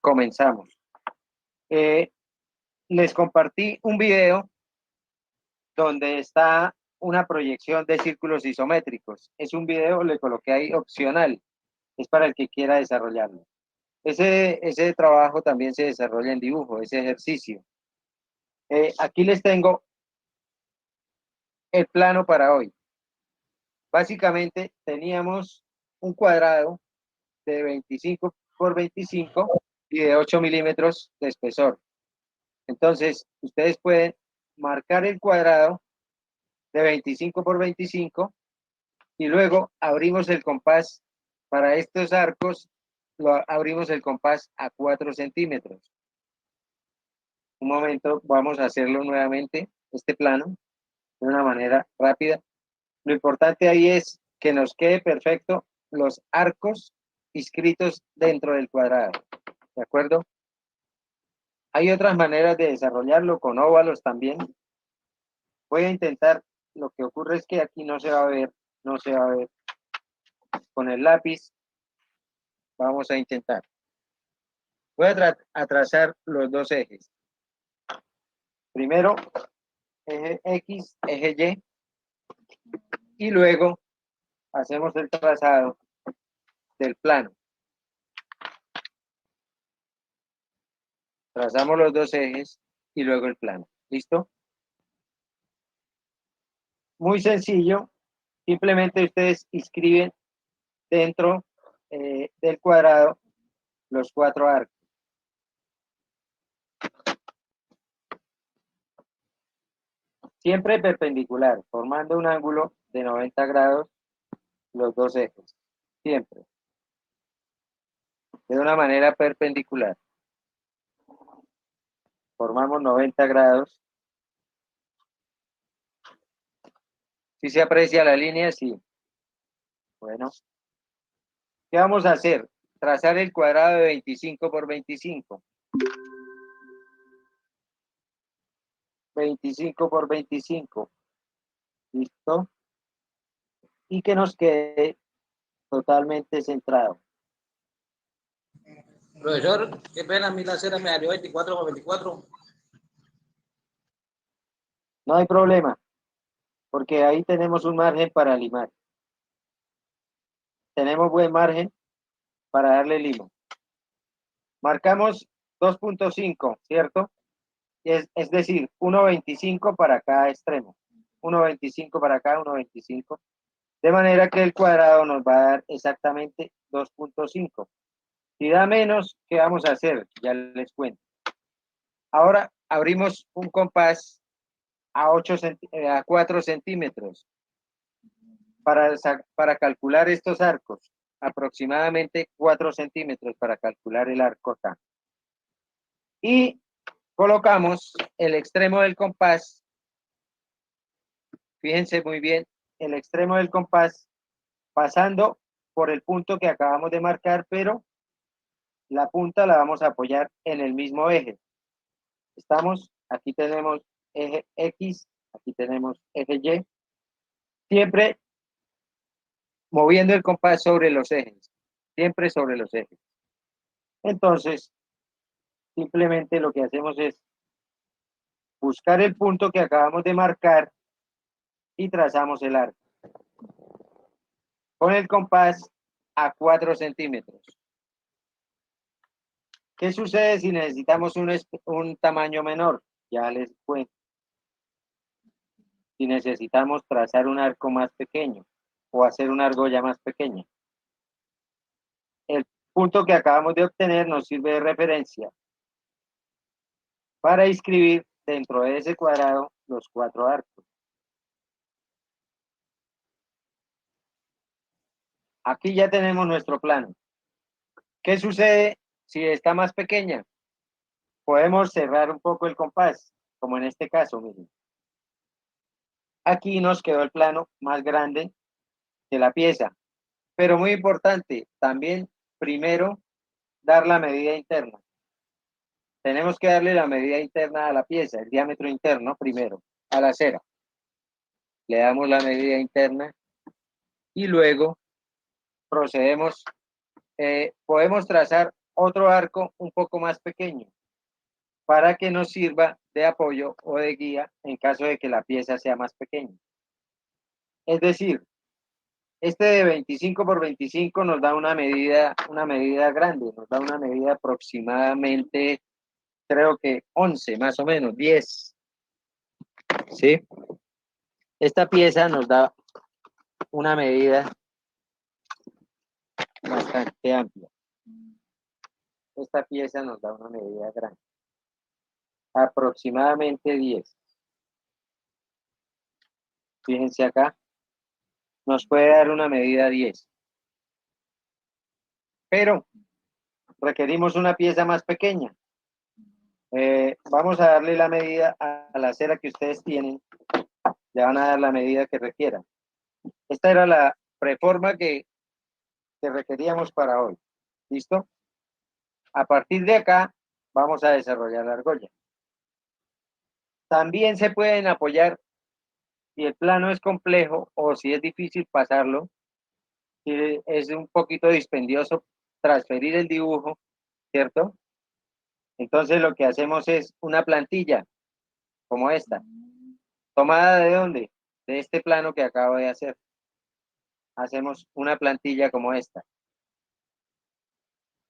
comenzamos. Les compartí un video donde está una proyección de círculos isométricos. Es un video, le coloqué ahí opcional, es para el que quiera desarrollarlo. Ese trabajo también se desarrolla en dibujo, ese ejercicio. Aquí les tengo el plano para hoy. Básicamente teníamos un cuadrado de 25 por 25 y de 8 milímetros de espesor. Entonces, ustedes pueden marcar el cuadrado de 25 por 25 y luego abrimos el compás para estos arcos, abrimos el compás a 4 centímetros. Un momento, vamos a hacerlo nuevamente, este plano, de una manera rápida. Lo importante ahí es que nos quede perfecto los arcos inscritos dentro del cuadrado, ¿de acuerdo? Hay otras maneras de desarrollarlo con óvalos también. Voy a intentar, lo que ocurre es que aquí no se va a ver, no se va a ver. Con el lápiz vamos a intentar. Voy a trazar los dos ejes. Primero, eje X, eje Y, y luego hacemos el trazado del plano. Trazamos los dos ejes y luego el plano. ¿Listo? Muy sencillo. Simplemente ustedes inscriben dentro del cuadrado los 4 arcos. Siempre perpendicular, formando un ángulo de 90 grados los dos ejes. Siempre. De una manera perpendicular. Formamos 90 grados. ¿Sí se aprecia la línea? Sí. Bueno. ¿Qué vamos a hacer? Trazar el cuadrado de 25 por 25. 25 por 25. ¿Listo? Y que nos quede totalmente centrado. Profesor, qué pena, a mí la cera me salió 24 por 24. No hay problema, porque ahí tenemos un margen para limar. Tenemos buen margen para darle limo. Marcamos 2.5, ¿cierto? Es decir, 1.25 para cada extremo. 1.25 para acá, 1.25. De manera que el cuadrado nos va a dar exactamente 2.5. Si da menos, ¿qué vamos a hacer? Ya les cuento. Ahora abrimos un compás a 4 centímetros para calcular estos arcos. Aproximadamente 4 centímetros para calcular el arco acá. Y colocamos el extremo del compás. Fíjense muy bien, el extremo del compás pasando por el punto que acabamos de marcar, pero la punta la vamos a apoyar en el mismo eje. Estamos, aquí tenemos eje X, aquí tenemos eje Y, siempre moviendo el compás sobre los ejes, siempre sobre los ejes. Entonces, simplemente lo que hacemos es buscar el punto que acabamos de marcar y trazamos el arco. Con el compás a 4 centímetros. ¿Qué sucede si necesitamos un tamaño menor? Ya les cuento. Si necesitamos trazar un arco más pequeño o hacer una argolla más pequeña. El punto que acabamos de obtener nos sirve de referencia para inscribir dentro de ese cuadrado los 4 arcos. Aquí ya tenemos nuestro plano. ¿Qué sucede si está más pequeña? Podemos cerrar un poco el compás, como en este caso, miren. Aquí nos quedó el plano más grande de la pieza. Pero muy importante, también primero dar la medida interna. Tenemos que darle la medida interna a la pieza, el diámetro interno primero, a la cera. Le damos la medida interna y luego procedemos, podemos trazar otro arco un poco más pequeño para que nos sirva de apoyo o de guía en caso de que la pieza sea más pequeña. Es decir, este de 25 por 25 nos da una medida grande, nos da una medida aproximadamente, creo que 11, más o menos, 10. ¿Sí? Esta pieza nos da una medida bastante amplia. Esta pieza nos da una medida grande, aproximadamente 10. Fíjense acá, nos puede dar una medida 10. Pero requerimos una pieza más pequeña. Vamos a darle la medida a la cera que ustedes tienen. Le van a dar la medida que requieran. Esta era la preforma que requeríamos para hoy. ¿Listo? A partir de acá, vamos a desarrollar la argolla. También se pueden apoyar, si el plano es complejo o si es difícil pasarlo, si es un poquito dispendioso transferir el dibujo, ¿cierto? Entonces lo que hacemos es una plantilla, como esta. ¿Tomada de dónde? De este plano que acabo de hacer. Hacemos una plantilla como esta.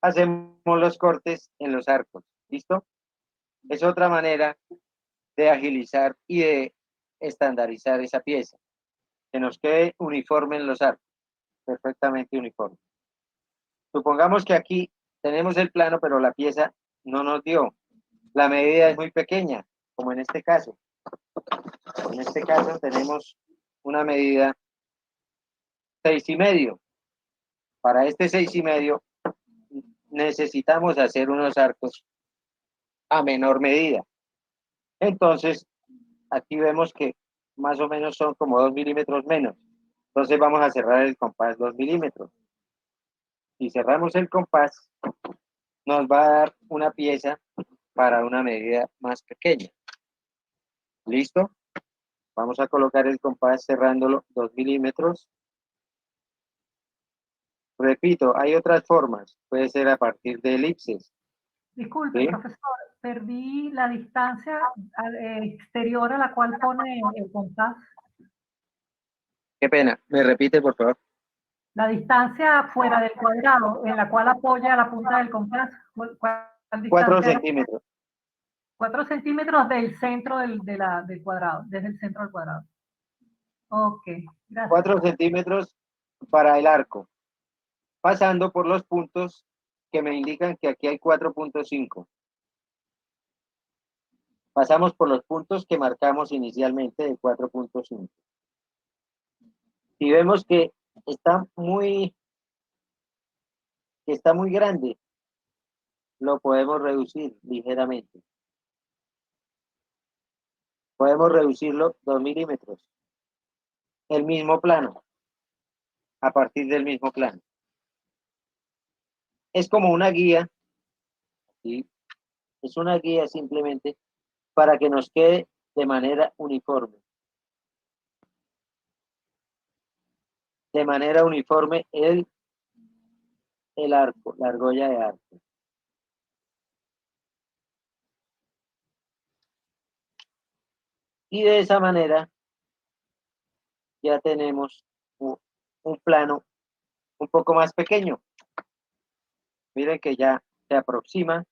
Hacemos los cortes en los arcos. ¿Listo? Es otra manera de agilizar y de estandarizar esa pieza. Que nos quede uniforme en los arcos. Perfectamente uniforme. Supongamos que aquí tenemos el plano, pero la pieza no nos dio. La medida es muy pequeña, como en este caso. En este caso tenemos una medida 6,5. Para este 6,5 necesitamos hacer unos arcos a menor medida. Entonces, aquí vemos que más o menos son como 2 milímetros menos. Entonces vamos a cerrar el compás 2 milímetros. Si cerramos el compás, nos va a dar una pieza para una medida más pequeña. ¿Listo? Vamos a colocar el compás cerrándolo 2 milímetros. Repito, hay otras formas. Puede ser a partir de elipses. Disculpe, ¿Sí? profesor, perdí la distancia exterior a la cual pone el compás. Qué pena. ¿Me repite, por favor? La distancia fuera del cuadrado en la cual apoya la punta del compás. ¿Cuál 4 distancia es? centímetros. 4 centímetros del centro del cuadrado, desde el centro del cuadrado. Ok, gracias. 4 centímetros para el arco, pasando por los puntos que me indican que aquí hay 4,5. Pasamos por los puntos que marcamos inicialmente de 4,5. Si vemos que está muy grande, lo podemos reducir ligeramente. Podemos reducirlo 2 milímetros. El mismo plano, a partir del mismo plano. Es como una guía, ¿sí? Es una guía simplemente para que nos quede de manera uniforme. De manera uniforme el arco, la argolla de arco. Y de esa manera ya tenemos un plano un poco más pequeño. Miren que ya se aproxima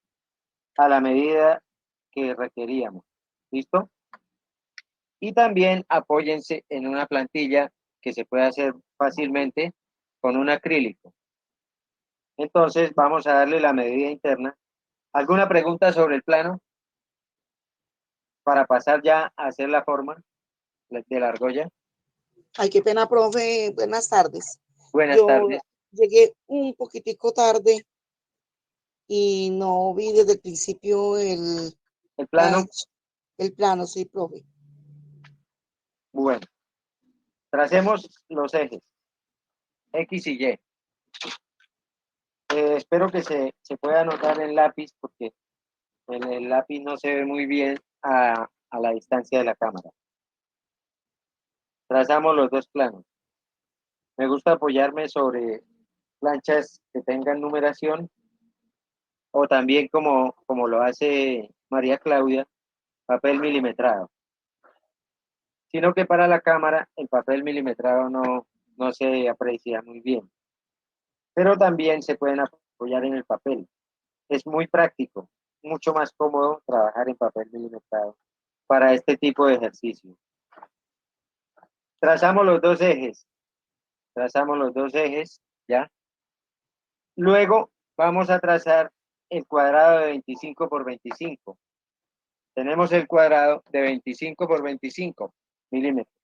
a la medida que requeríamos. ¿Listo? Y también apóyense en una plantilla que se puede hacer fácilmente con un acrílico. Entonces vamos a darle la medida interna. ¿Alguna pregunta sobre el plano? Para pasar ya a hacer la forma de la argolla. Ay, qué pena, profe. Buenas tardes. Buenas tardes. Llegué un poquitico tarde y no vi desde el principio El plano. El plano, sí, profe. Bueno, tracemos los ejes X y Y. Espero que se pueda notar en lápiz porque el lápiz no se ve muy bien a la distancia de la cámara. Trazamos los dos planos. Me gusta apoyarme sobre planchas que tengan numeración o también como lo hace María Claudia, papel milimetrado. Sino que para la cámara el papel milimetrado no se aprecia muy bien. Pero también se pueden apoyar en el papel. Es muy práctico, mucho más cómodo trabajar en papel milimetrado para este tipo de ejercicio. Trazamos los dos ejes. Trazamos los dos ejes, ¿ya? Luego vamos a trazar el cuadrado de 25 por 25. Tenemos el cuadrado de 25 por 25 milímetros.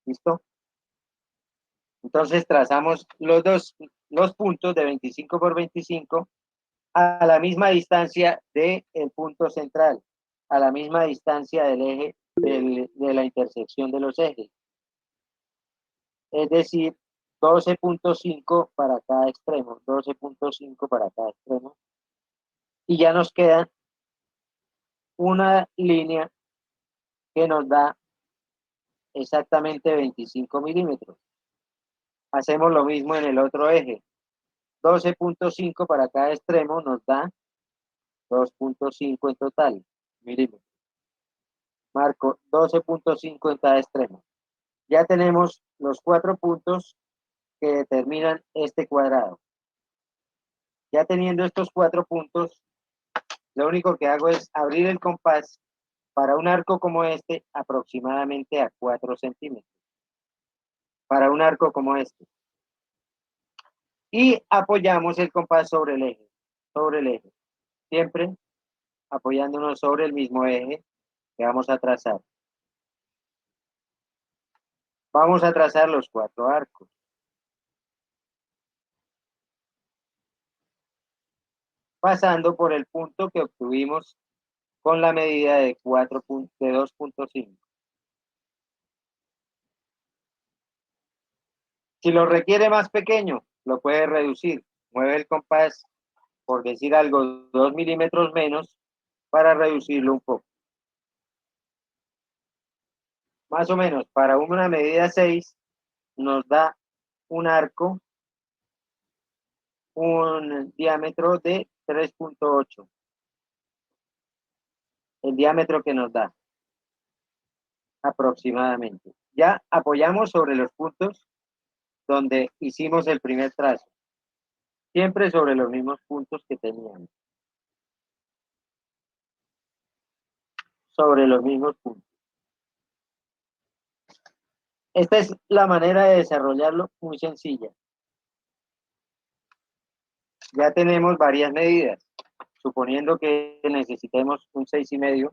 ¿Listo? Entonces trazamos los puntos de 25 por 25 a la misma distancia del punto central, a la misma distancia del eje de la intersección de los ejes. Es decir, 12.5 para cada extremo, 12.5 para cada extremo. Y ya nos queda una línea que nos da exactamente 25 milímetros. Hacemos lo mismo en el otro eje. 12.5 para cada extremo nos da 2.5 en total milímetros. Marco 12.5 en cada extremo. Ya tenemos los 4 puntos que determinan este cuadrado. Ya teniendo estos 4 puntos, lo único que hago es abrir el compás para un arco como este aproximadamente a 4 centímetros. Para un arco como este. Y apoyamos el compás sobre el eje. Sobre el eje. Siempre apoyándonos sobre el mismo eje que vamos a trazar. Vamos a trazar los 4 arcos. Pasando por el punto que obtuvimos con la medida de 2.5. Si lo requiere más pequeño, lo puede reducir. Mueve el compás, por decir algo, 2 milímetros menos para reducirlo un poco. Más o menos, para una medida 6, nos da un arco, un diámetro de 3.8. El diámetro que nos da, aproximadamente. Ya apoyamos sobre los puntos donde hicimos el primer trazo. Siempre sobre los mismos puntos que teníamos. Sobre los mismos puntos. Esta es la manera de desarrollarlo, muy sencilla. Ya tenemos varias medidas. Suponiendo que necesitemos un 6,5,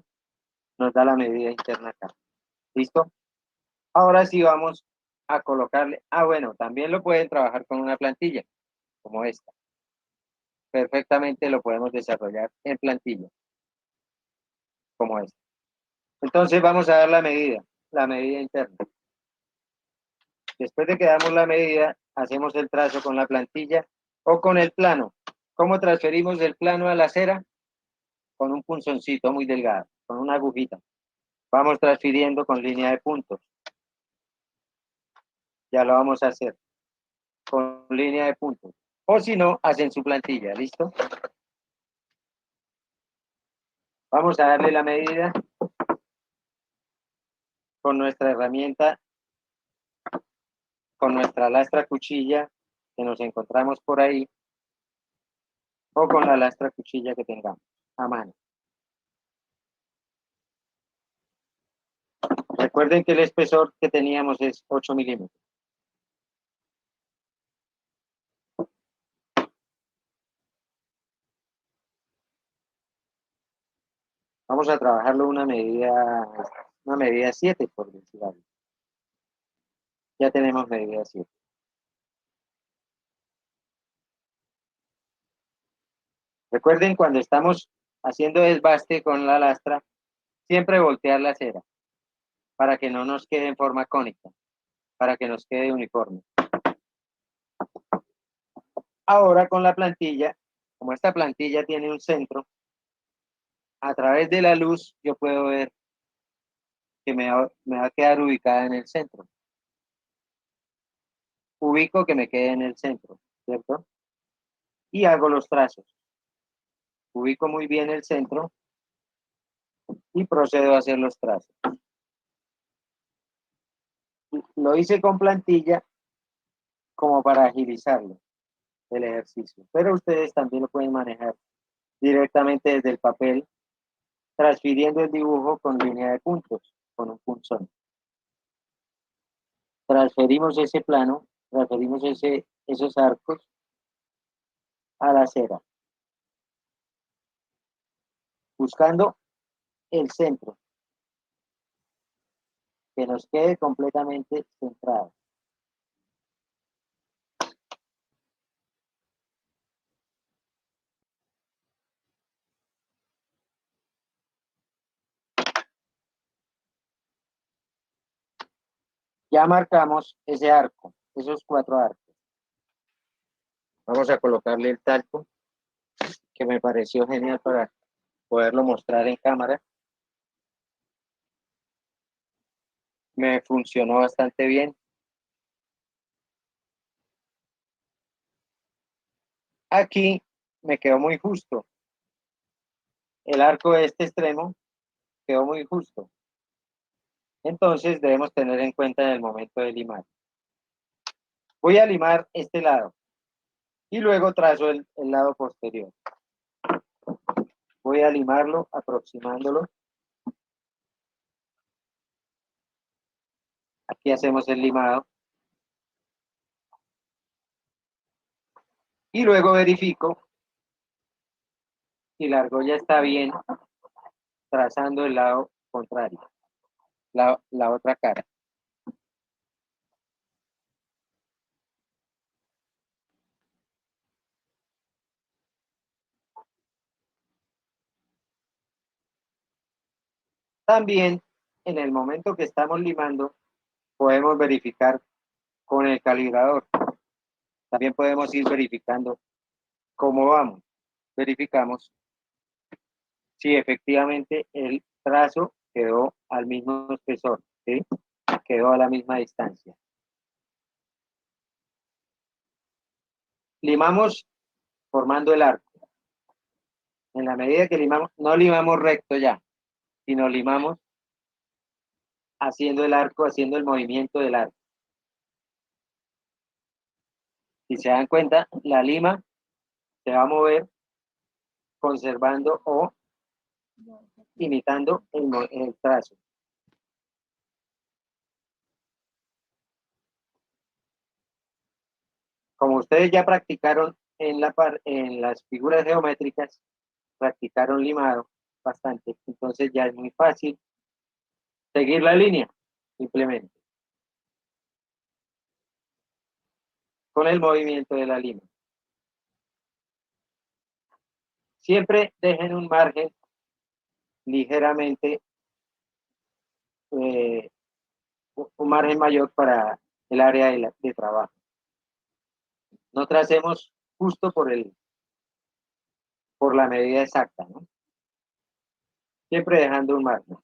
nos da la medida interna acá. ¿Listo? Ahora sí vamos a colocarle. Bueno, también lo pueden trabajar con una plantilla, como esta. Perfectamente lo podemos desarrollar en plantilla, como esta. Entonces vamos a dar la medida interna. Después de que damos la medida, hacemos el trazo con la plantilla o con el plano. ¿Cómo transferimos del plano a la cera? Con un punzoncito muy delgado, con una agujita. Vamos transfiriendo con línea de puntos. Ya lo vamos a hacer con línea de puntos. O si no, hacen su plantilla, ¿listo? Vamos a darle la medida con nuestra herramienta, con nuestra lastra cuchilla que nos encontramos por ahí, o con la lastra cuchilla que tengamos a mano. Recuerden que el espesor que teníamos es 8 milímetros. Vamos a trabajarlo una medida 7, por decir algo. Ya tenemos medida 7. Recuerden, cuando estamos haciendo desbaste con la lastra, siempre voltear la cera para que no nos quede en forma cónica, para que nos quede uniforme. Ahora con la plantilla, como esta plantilla tiene un centro, a través de la luz yo puedo ver que me va a quedar ubicada en el centro. Ubico que me quede en el centro, ¿cierto? Y hago los trazos. Ubico muy bien el centro y procedo a hacer los trazos. Lo hice con plantilla como para agilizarlo el ejercicio, pero ustedes también lo pueden manejar directamente desde el papel, transfiriendo el dibujo con línea de puntos, con un punzón. Transferimos ese plano, transferimos esos arcos a la cera, buscando el centro, que nos quede completamente centrado. Ya marcamos ese arco, esos 4 arcos. Vamos a colocarle el talco, que me pareció genial para poderlo mostrar en cámara. Me funcionó bastante bien. Aquí me quedó muy justo. El arco de este extremo quedó muy justo. Entonces debemos tener en cuenta en el momento de limar. Voy a limar este lado y luego trazo el lado posterior. Voy a limarlo aproximándolo. Aquí hacemos el limado. Y luego verifico si la argolla está bien, trazando el lado contrario, la otra cara. También, en el momento que estamos limando, podemos verificar con el calibrador. También podemos ir verificando cómo vamos. Verificamos si efectivamente el trazo quedó al mismo espesor, ¿sí? Quedó a la misma distancia. Limamos formando el arco. En la medida que limamos, no limamos recto ya, sino limamos haciendo el arco, haciendo el movimiento del arco. Si se dan cuenta, la lima se va a mover conservando o imitando el trazo. Como ustedes ya practicaron en las figuras geométricas, practicaron limado bastante, entonces ya es muy fácil seguir la línea, simplemente, con el movimiento de la lima. Siempre dejen un margen ligeramente, un margen mayor para el área de trabajo. No tracemos justo por la medida exacta, ¿no? Siempre dejando un margen.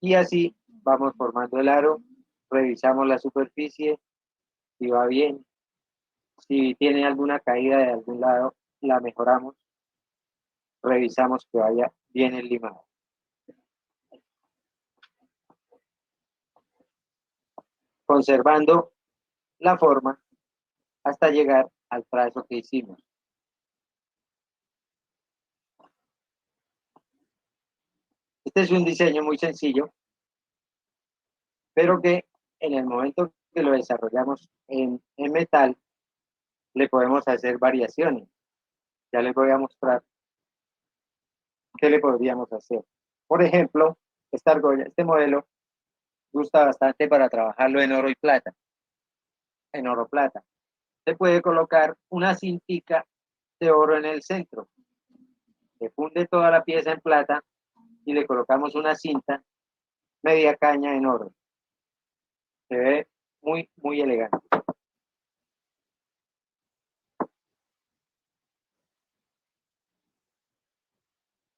Y así vamos formando el aro, revisamos la superficie, si va bien, si tiene alguna caída de algún lado, la mejoramos, revisamos que vaya bien el limado. Conservando la forma hasta llegar al trazo que hicimos. Este es un diseño muy sencillo, pero que en el momento que lo desarrollamos en metal, le podemos hacer variaciones. Ya les voy a mostrar qué le podríamos hacer. Por ejemplo, esta argolla, este modelo, gusta bastante para trabajarlo en oro y plata, en oro plata. Se puede colocar una cintica de oro en el centro. Se funde toda la pieza en plata y le colocamos una cinta media caña en oro. Se ve muy, muy elegante.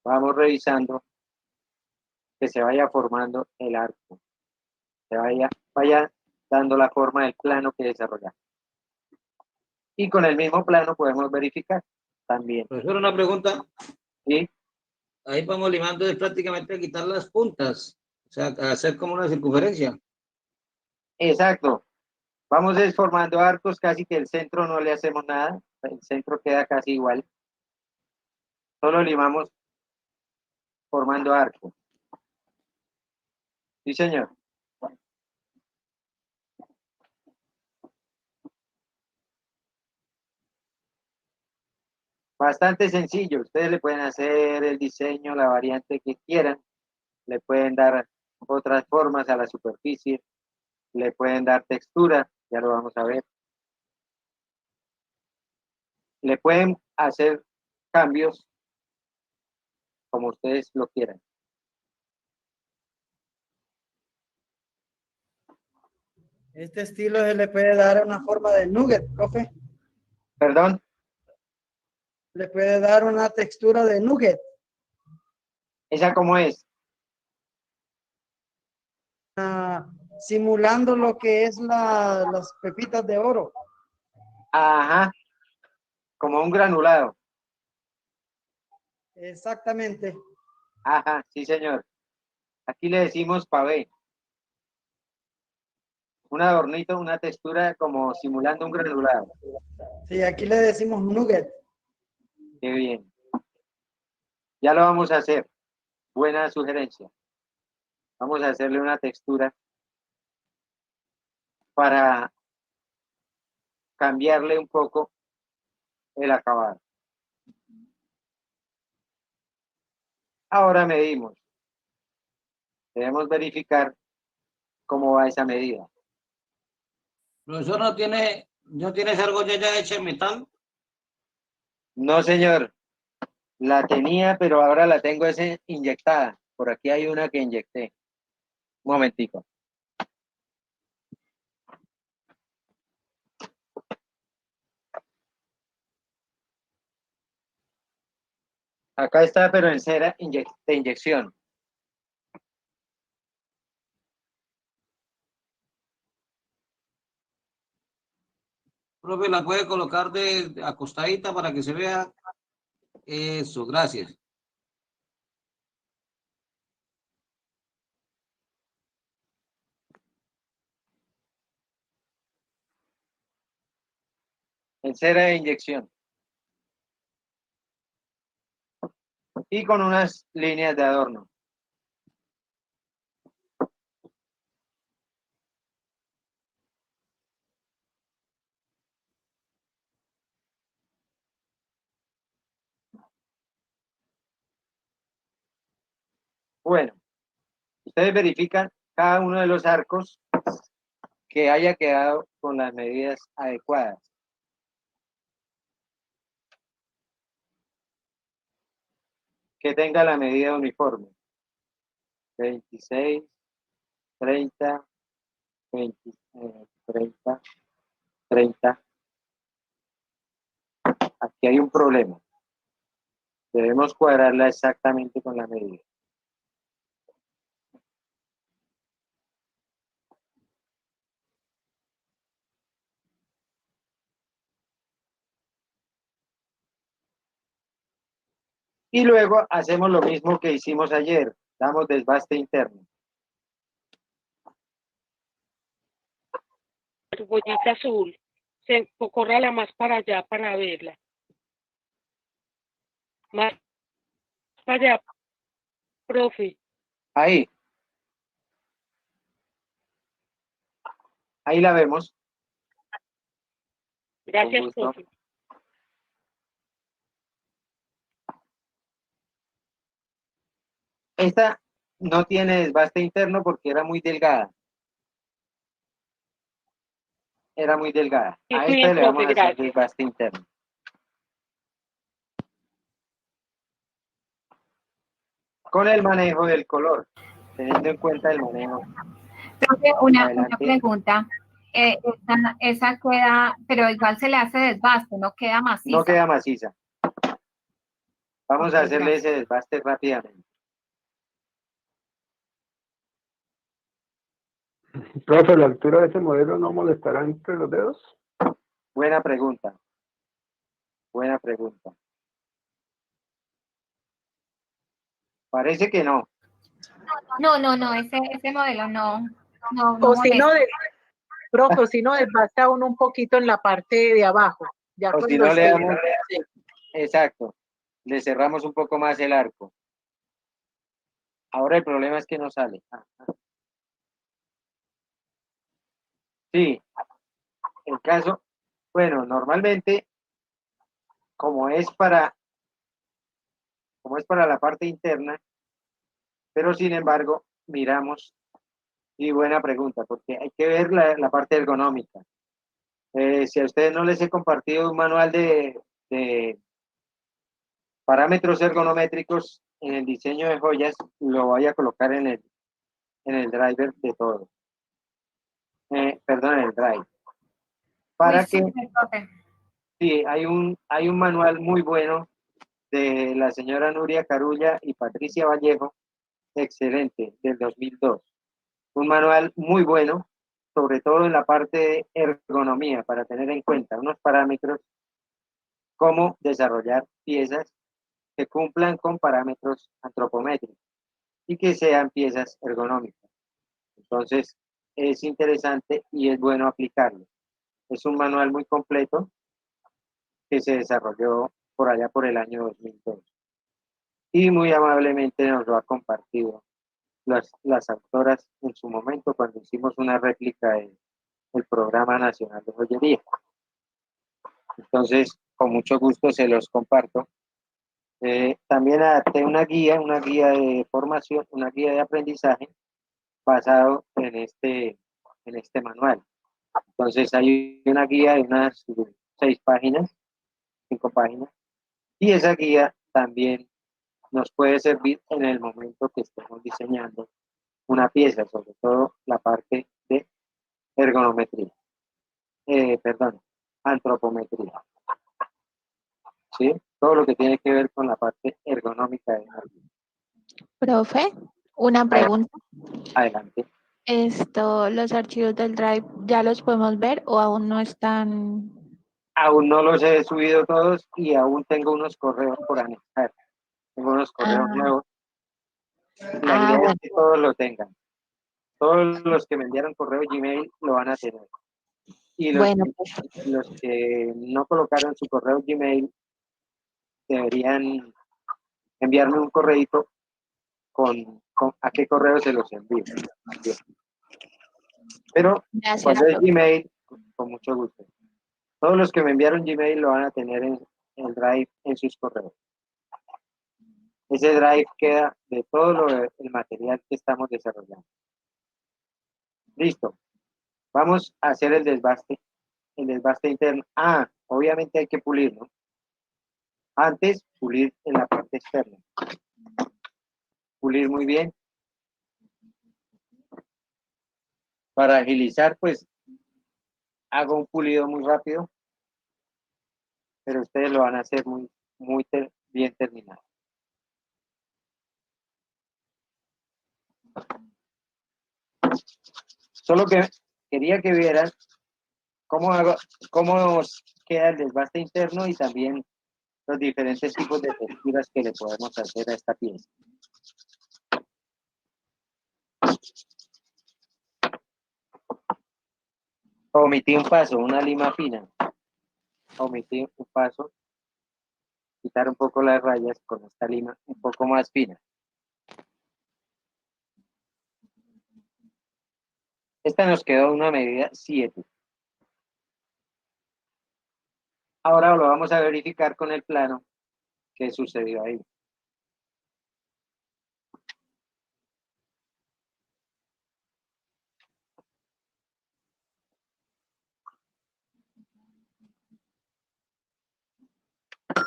Vamos revisando que se vaya formando el arco, vaya dando la forma del plano que desarrollamos. Y con el mismo plano podemos verificar también. Profesor, una pregunta. ¿Sí? Ahí vamos limando es prácticamente quitar las puntas, o sea, hacer como una circunferencia. Exacto. Vamos formando arcos, casi que el centro no le hacemos nada. El centro queda casi igual. Solo limamos formando arcos. Sí, señor. Bastante sencillo. Ustedes le pueden hacer el diseño, la variante que quieran. Le pueden dar otras formas a la superficie. Le pueden dar textura. Ya lo vamos a ver. Le pueden hacer cambios como ustedes lo quieran. Este estilo se le puede dar una forma de nugget, profe. Perdón. Le puede dar una textura de nugget. ¿Esa cómo es? Simulando lo que es las pepitas de oro. Ajá. Como un granulado. Exactamente. Ajá, sí, señor. Aquí le decimos pavé. Un adornito, una textura como simulando un granulado. Sí, aquí le decimos nugget. Qué bien. Ya lo vamos a hacer. Buena sugerencia. Vamos a hacerle una textura para cambiarle un poco el acabado. Ahora medimos. Debemos verificar cómo va esa medida. Profesor, ¿no tiene esa argolla ya hecha en metal? No, señor. La tenía, pero ahora la tengo inyectada. Por aquí hay una que inyecté. Un momentico. Acá está, pero en cera de inyección. Profe, la puede colocar de acostadita para que se vea. Eso, gracias. En cera de inyección. Y con unas líneas de adorno. Bueno, ustedes verifican cada uno de los arcos que haya quedado con las medidas adecuadas. Que tenga la medida uniforme. 26, 30, 20, 30, 30. Aquí hay un problema. Debemos cuadrarla exactamente con la medida. Y luego hacemos lo mismo que hicimos ayer. Damos desbaste interno. Argollita azul. Córrala más para allá para verla. Más para allá, profe. Ahí la vemos. Gracias, Con gusto. profe. Esta no tiene desbaste interno porque era muy delgada. Era muy delgada. Sí, A muy esta bien, le vamos profe, a hacer gracias. desbaste interno. Con el manejo del color, teniendo en cuenta el manejo. Profe, una Adelante. pregunta. Esa queda, pero igual se le hace desbaste, no queda maciza. No queda maciza. Vamos Ok, a hacerle gracias. ese desbaste rápidamente. Profe, ¿la altura de ese modelo no molestará entre los dedos? Buena pregunta. Buena pregunta. Parece que no. No, ese modelo no O si no, molesta. profe, o si no, desbasta uno un poquito en la parte de abajo. Ya O con si los no le que- damos, exacto, le cerramos un poco más el arco. Ahora el problema es que no sale. Sí, el caso, bueno, normalmente, como es para, como es para la parte interna, pero sin embargo, miramos, y buena pregunta, porque hay que ver la parte ergonómica. Si a ustedes no les he compartido un manual de parámetros ergonométricos en el diseño de joyas, lo voy a colocar en el driver de todo. Perdón, en el drive. Para Uy, que, súper, profe. sí, hay un manual muy bueno de la señora Nuria Carulla y Patricia Vallejo, excelente, del 2002. Un manual muy bueno, sobre todo en la parte de ergonomía, para tener en cuenta unos parámetros, cómo desarrollar piezas que cumplan con parámetros antropométricos y que sean piezas ergonómicas. Entonces, es interesante y es bueno aplicarlo. Es un manual muy completo que se desarrolló por allá por el año 2002 y muy amablemente nos lo ha compartido las autoras en su momento cuando hicimos una réplica del Programa Nacional de Joyería. Entonces, con mucho gusto se los comparto. También adapté una guía de formación, una guía de aprendizaje basado en este manual. Entonces, hay una guía de unas 6 páginas, 5 páginas, y esa guía también nos puede servir en el momento que estemos diseñando una pieza, sobre todo la parte de ergonometría, perdón, antropometría, ¿sí? Todo lo que tiene que ver con la parte ergonómica de la pieza. Profe, una pregunta. Adelante. ¿Los archivos del Drive ya los podemos ver o aún no están? Aún no los he subido todos y aún tengo unos correos por anexar. Tengo unos correos Ah, nuevos. La idea es bueno, que todos lo tengan. Todos los que me enviaron correo Gmail lo van a tener. Y bueno, pues, los que no colocaron su correo Gmail deberían enviarme un correito con a qué correo se los envío. Bien. Pero gracias, cuando es profe. Gmail, con mucho gusto. Todos los que me enviaron Gmail lo van a tener en el Drive en sus correos. Ese Drive queda de todo el material que estamos desarrollando. Listo. Vamos a hacer el desbaste interno. Obviamente hay que pulir, ¿no? Antes, pulir en la parte externa. Pulir muy bien. Para agilizar, pues, hago un pulido muy rápido, pero ustedes lo van a hacer muy bien terminado. Solo que quería que vieran cómo queda el desbaste interno y también los diferentes tipos de texturas que le podemos hacer a esta pieza. Omití un paso, una lima fina. Omití un paso, quitar un poco las rayas con esta lima un poco más fina. Esta nos quedó una medida 7. Ahora lo vamos a verificar con el plano que sucedió ahí.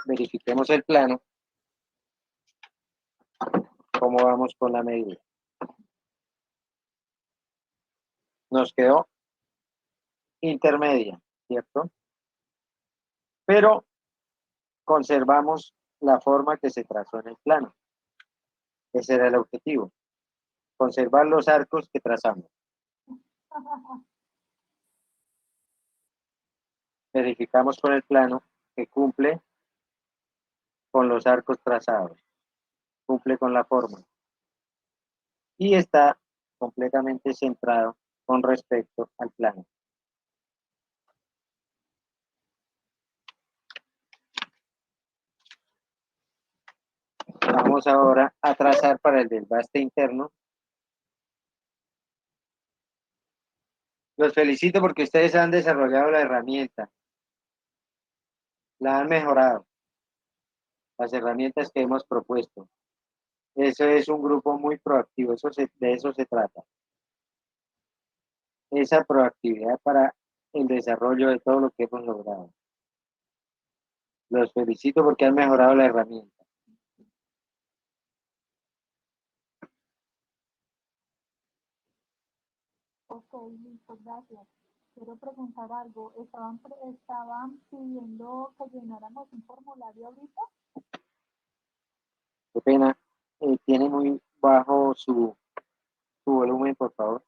Verifiquemos el plano. ¿Cómo vamos con la medida? Nos quedó intermedia, ¿cierto? Pero conservamos la forma que se trazó en el plano. Ese era el objetivo. Conservar los arcos que trazamos. Verificamos con el plano que cumple con los arcos trazados, cumple con la forma y está completamente centrado con respecto al plano. Vamos ahora a trazar para el desbaste interno. Los felicito porque ustedes han desarrollado la herramienta. La han mejorado. Las herramientas que hemos propuesto. Eso es un grupo muy proactivo, de eso se trata. Esa proactividad para el desarrollo de todo lo que hemos logrado. Los felicito porque han mejorado la herramienta. Ok, listo, gracias. Quiero preguntar algo. Estaban pidiendo que llenáramos un formulario ahorita. Qué pena. Tiene muy bajo su volumen, por favor.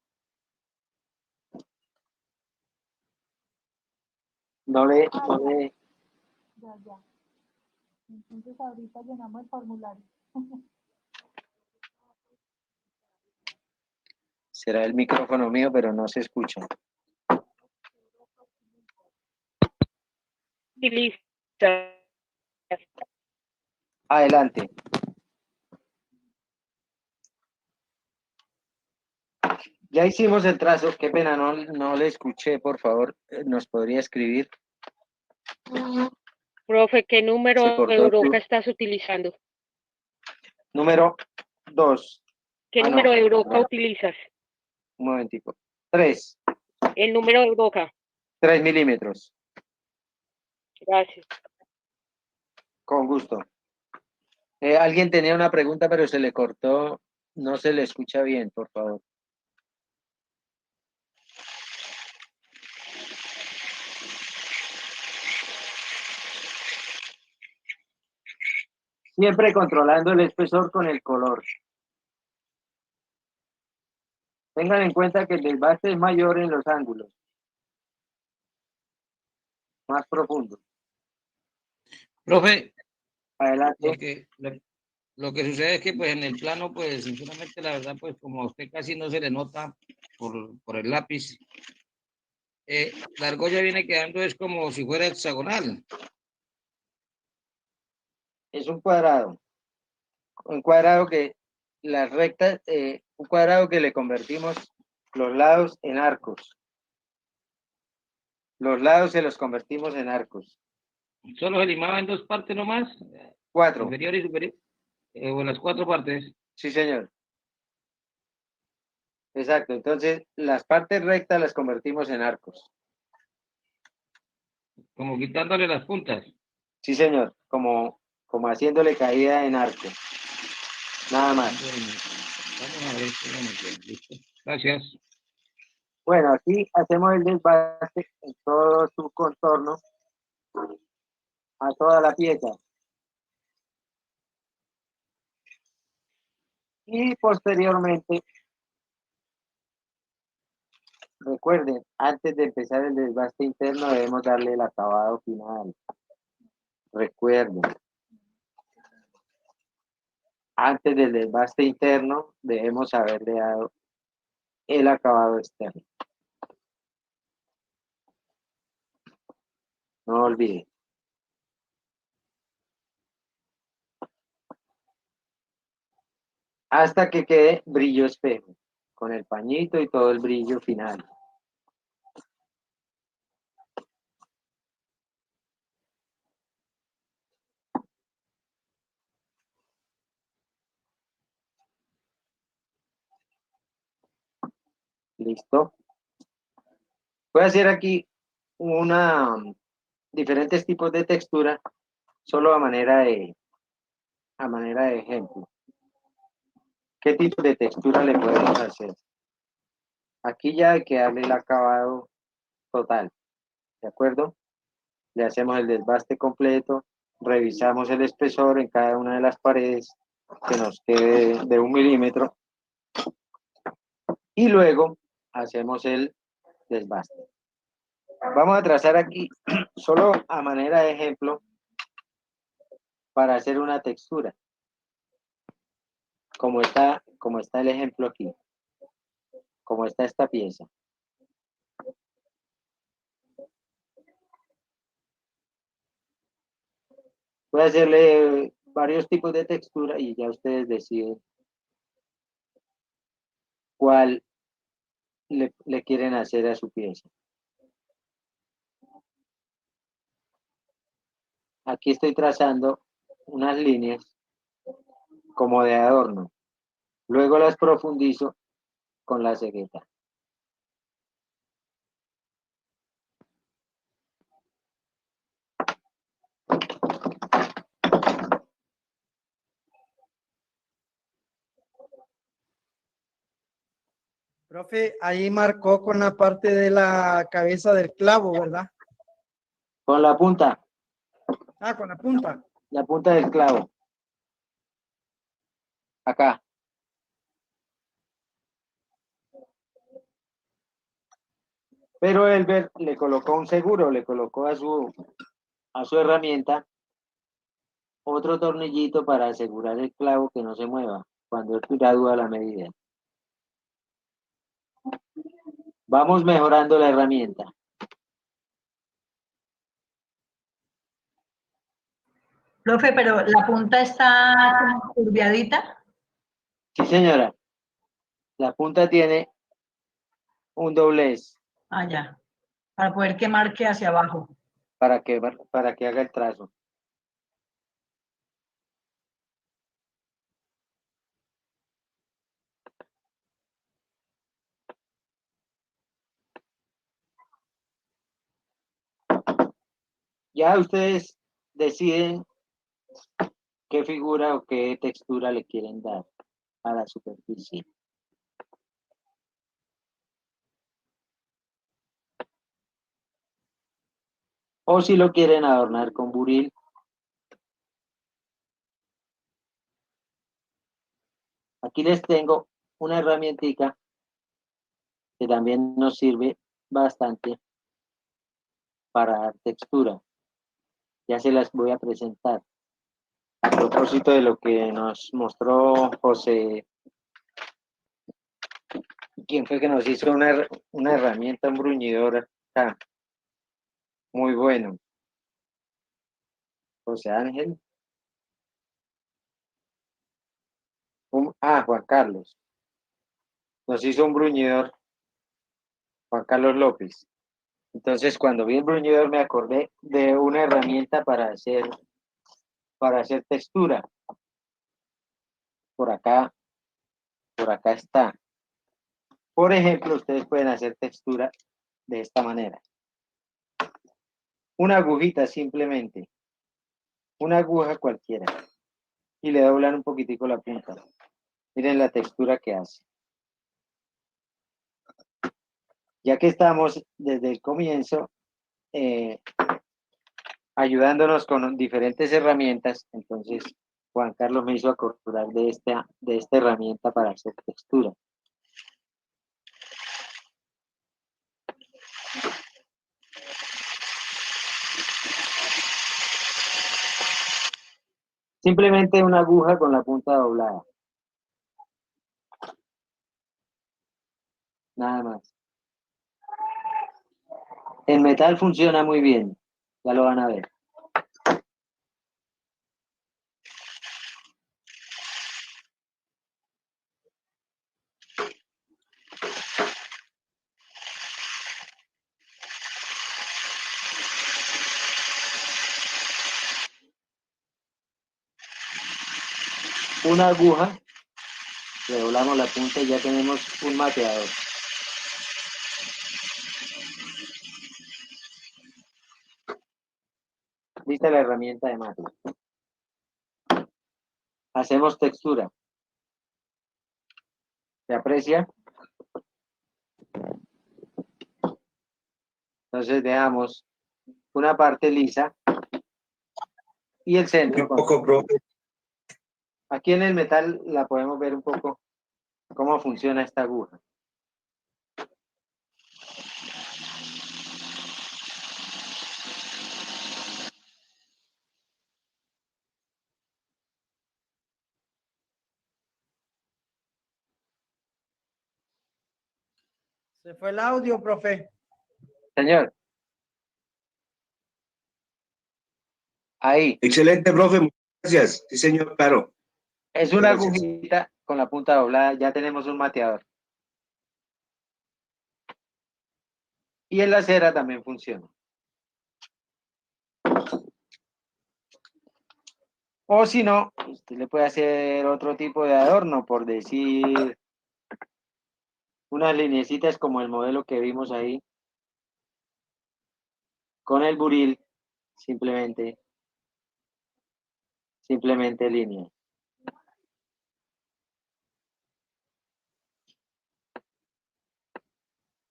No le... Ya. Entonces ahorita llenamos el formulario. Será el micrófono mío, pero no se escucha. Y listo. Adelante. Ya hicimos el trazo. Qué pena, no le escuché, por favor. ¿Nos podría escribir? Profe, ¿qué Se número cortó de el Euroca estás utilizando? número 2. ¿Qué Ah, número no, de Euroca perdón, utilizas? un momentico. 3 El número de Euroca. 3 milímetros. Gracias. Con gusto. Alguien tenía una pregunta, pero se le cortó. No se le escucha bien, por favor. Siempre controlando el espesor con el color. Tengan en cuenta que el desbaste es mayor en los ángulos. Más profundo. Profe, Adelante. lo que sucede es que pues en el plano, pues sinceramente la verdad, pues como a usted casi no se le nota por el lápiz, la argolla viene quedando es como si fuera hexagonal. Es un cuadrado. Un cuadrado que las rectas, un cuadrado que le convertimos los lados en arcos. Los lados se los convertimos en arcos. Solo se limaba en dos partes nomás, 4. inferior y superior, o en las cuatro partes. Sí, señor. Exacto. Entonces, las partes rectas las convertimos en arcos. Como quitándole las puntas. Sí, señor. Como haciéndole caída en arco. Nada más. Bueno, vamos a ver si vamos bien. ¿Listo? Gracias. Bueno, aquí hacemos el desbaste en todo su contorno a toda la pieza. Y posteriormente, recuerden, antes de empezar el desbaste interno debemos darle el acabado final. Recuerden, antes del desbaste interno debemos haberle dado el acabado externo. No olviden. Hasta que quede brillo espejo, con el pañito y todo el brillo final. ¿Listo? Voy a hacer aquí diferentes tipos de textura, solo a manera de ejemplo. ¿Qué tipo de textura le podemos hacer? Aquí ya hay que darle el acabado total, ¿de acuerdo? Le hacemos el desbaste completo, revisamos el espesor en cada una de las paredes, que nos quede de 1 milímetro, y luego hacemos el desbaste. Vamos a trazar aquí, solo a manera de ejemplo, para hacer una textura, como está el ejemplo aquí, como está esta pieza. Voy a hacerle varios tipos de textura y ya ustedes deciden cuál le quieren hacer a su pieza. Aquí estoy trazando unas líneas como de adorno. Luego las profundizo con la cegueta. Profe, ahí marcó con la parte de la cabeza del clavo, ¿verdad? Con la punta Con la punta. del clavo. Acá. Pero Elber le colocó un seguro, le colocó a su herramienta otro tornillito para asegurar el clavo que no se mueva cuando él gradúa la medida. Vamos mejorando la herramienta. Profe, pero la punta está como curviadita. Sí, señora. La punta tiene un doblez Ya. Para poder que marque hacia abajo. para que haga el trazo. Ya ustedes deciden qué figura o qué textura le quieren dar a la superficie. O si lo quieren adornar con buril. Aquí les tengo una herramientica que también nos sirve bastante para dar textura. Ya se las voy a presentar. A propósito de lo que nos mostró José, quien fue que nos hizo una herramienta, un bruñidor acá. Muy bueno. José Ángel. Juan Carlos. Nos hizo un bruñidor. Juan Carlos López. Entonces, cuando vi el bruñidor me acordé de una herramienta para hacer textura. Por acá está. Por ejemplo, ustedes pueden hacer textura de esta manera. Una agujita simplemente. Una aguja cualquiera. Y le doblan un poquitico la punta. Miren la textura que hace. Ya que estamos desde el comienzo ayudándonos con diferentes herramientas, entonces Juan Carlos me hizo acordar de esta herramienta para hacer textura. Simplemente una aguja con la punta doblada. Nada más. El metal funciona muy bien. Ya lo van a ver. Una aguja, le doblamos la punta y ya tenemos un mateador. Lista la herramienta de mate. Hacemos textura. ¿Se aprecia? Entonces dejamos una parte lisa y el centro. Aquí en el metal la podemos ver un poco cómo funciona esta aguja. Se fue el audio, profe. Señor. Ahí. Excelente, profe. Muchas gracias. Sí, señor, claro. Es una Gracias. agujita con la punta doblada. Ya tenemos un mateador. Y en la cera también funciona. O si no, usted le puede hacer otro tipo de adorno, por decir unas lineecitas como el modelo que vimos ahí. Con el buril, simplemente línea.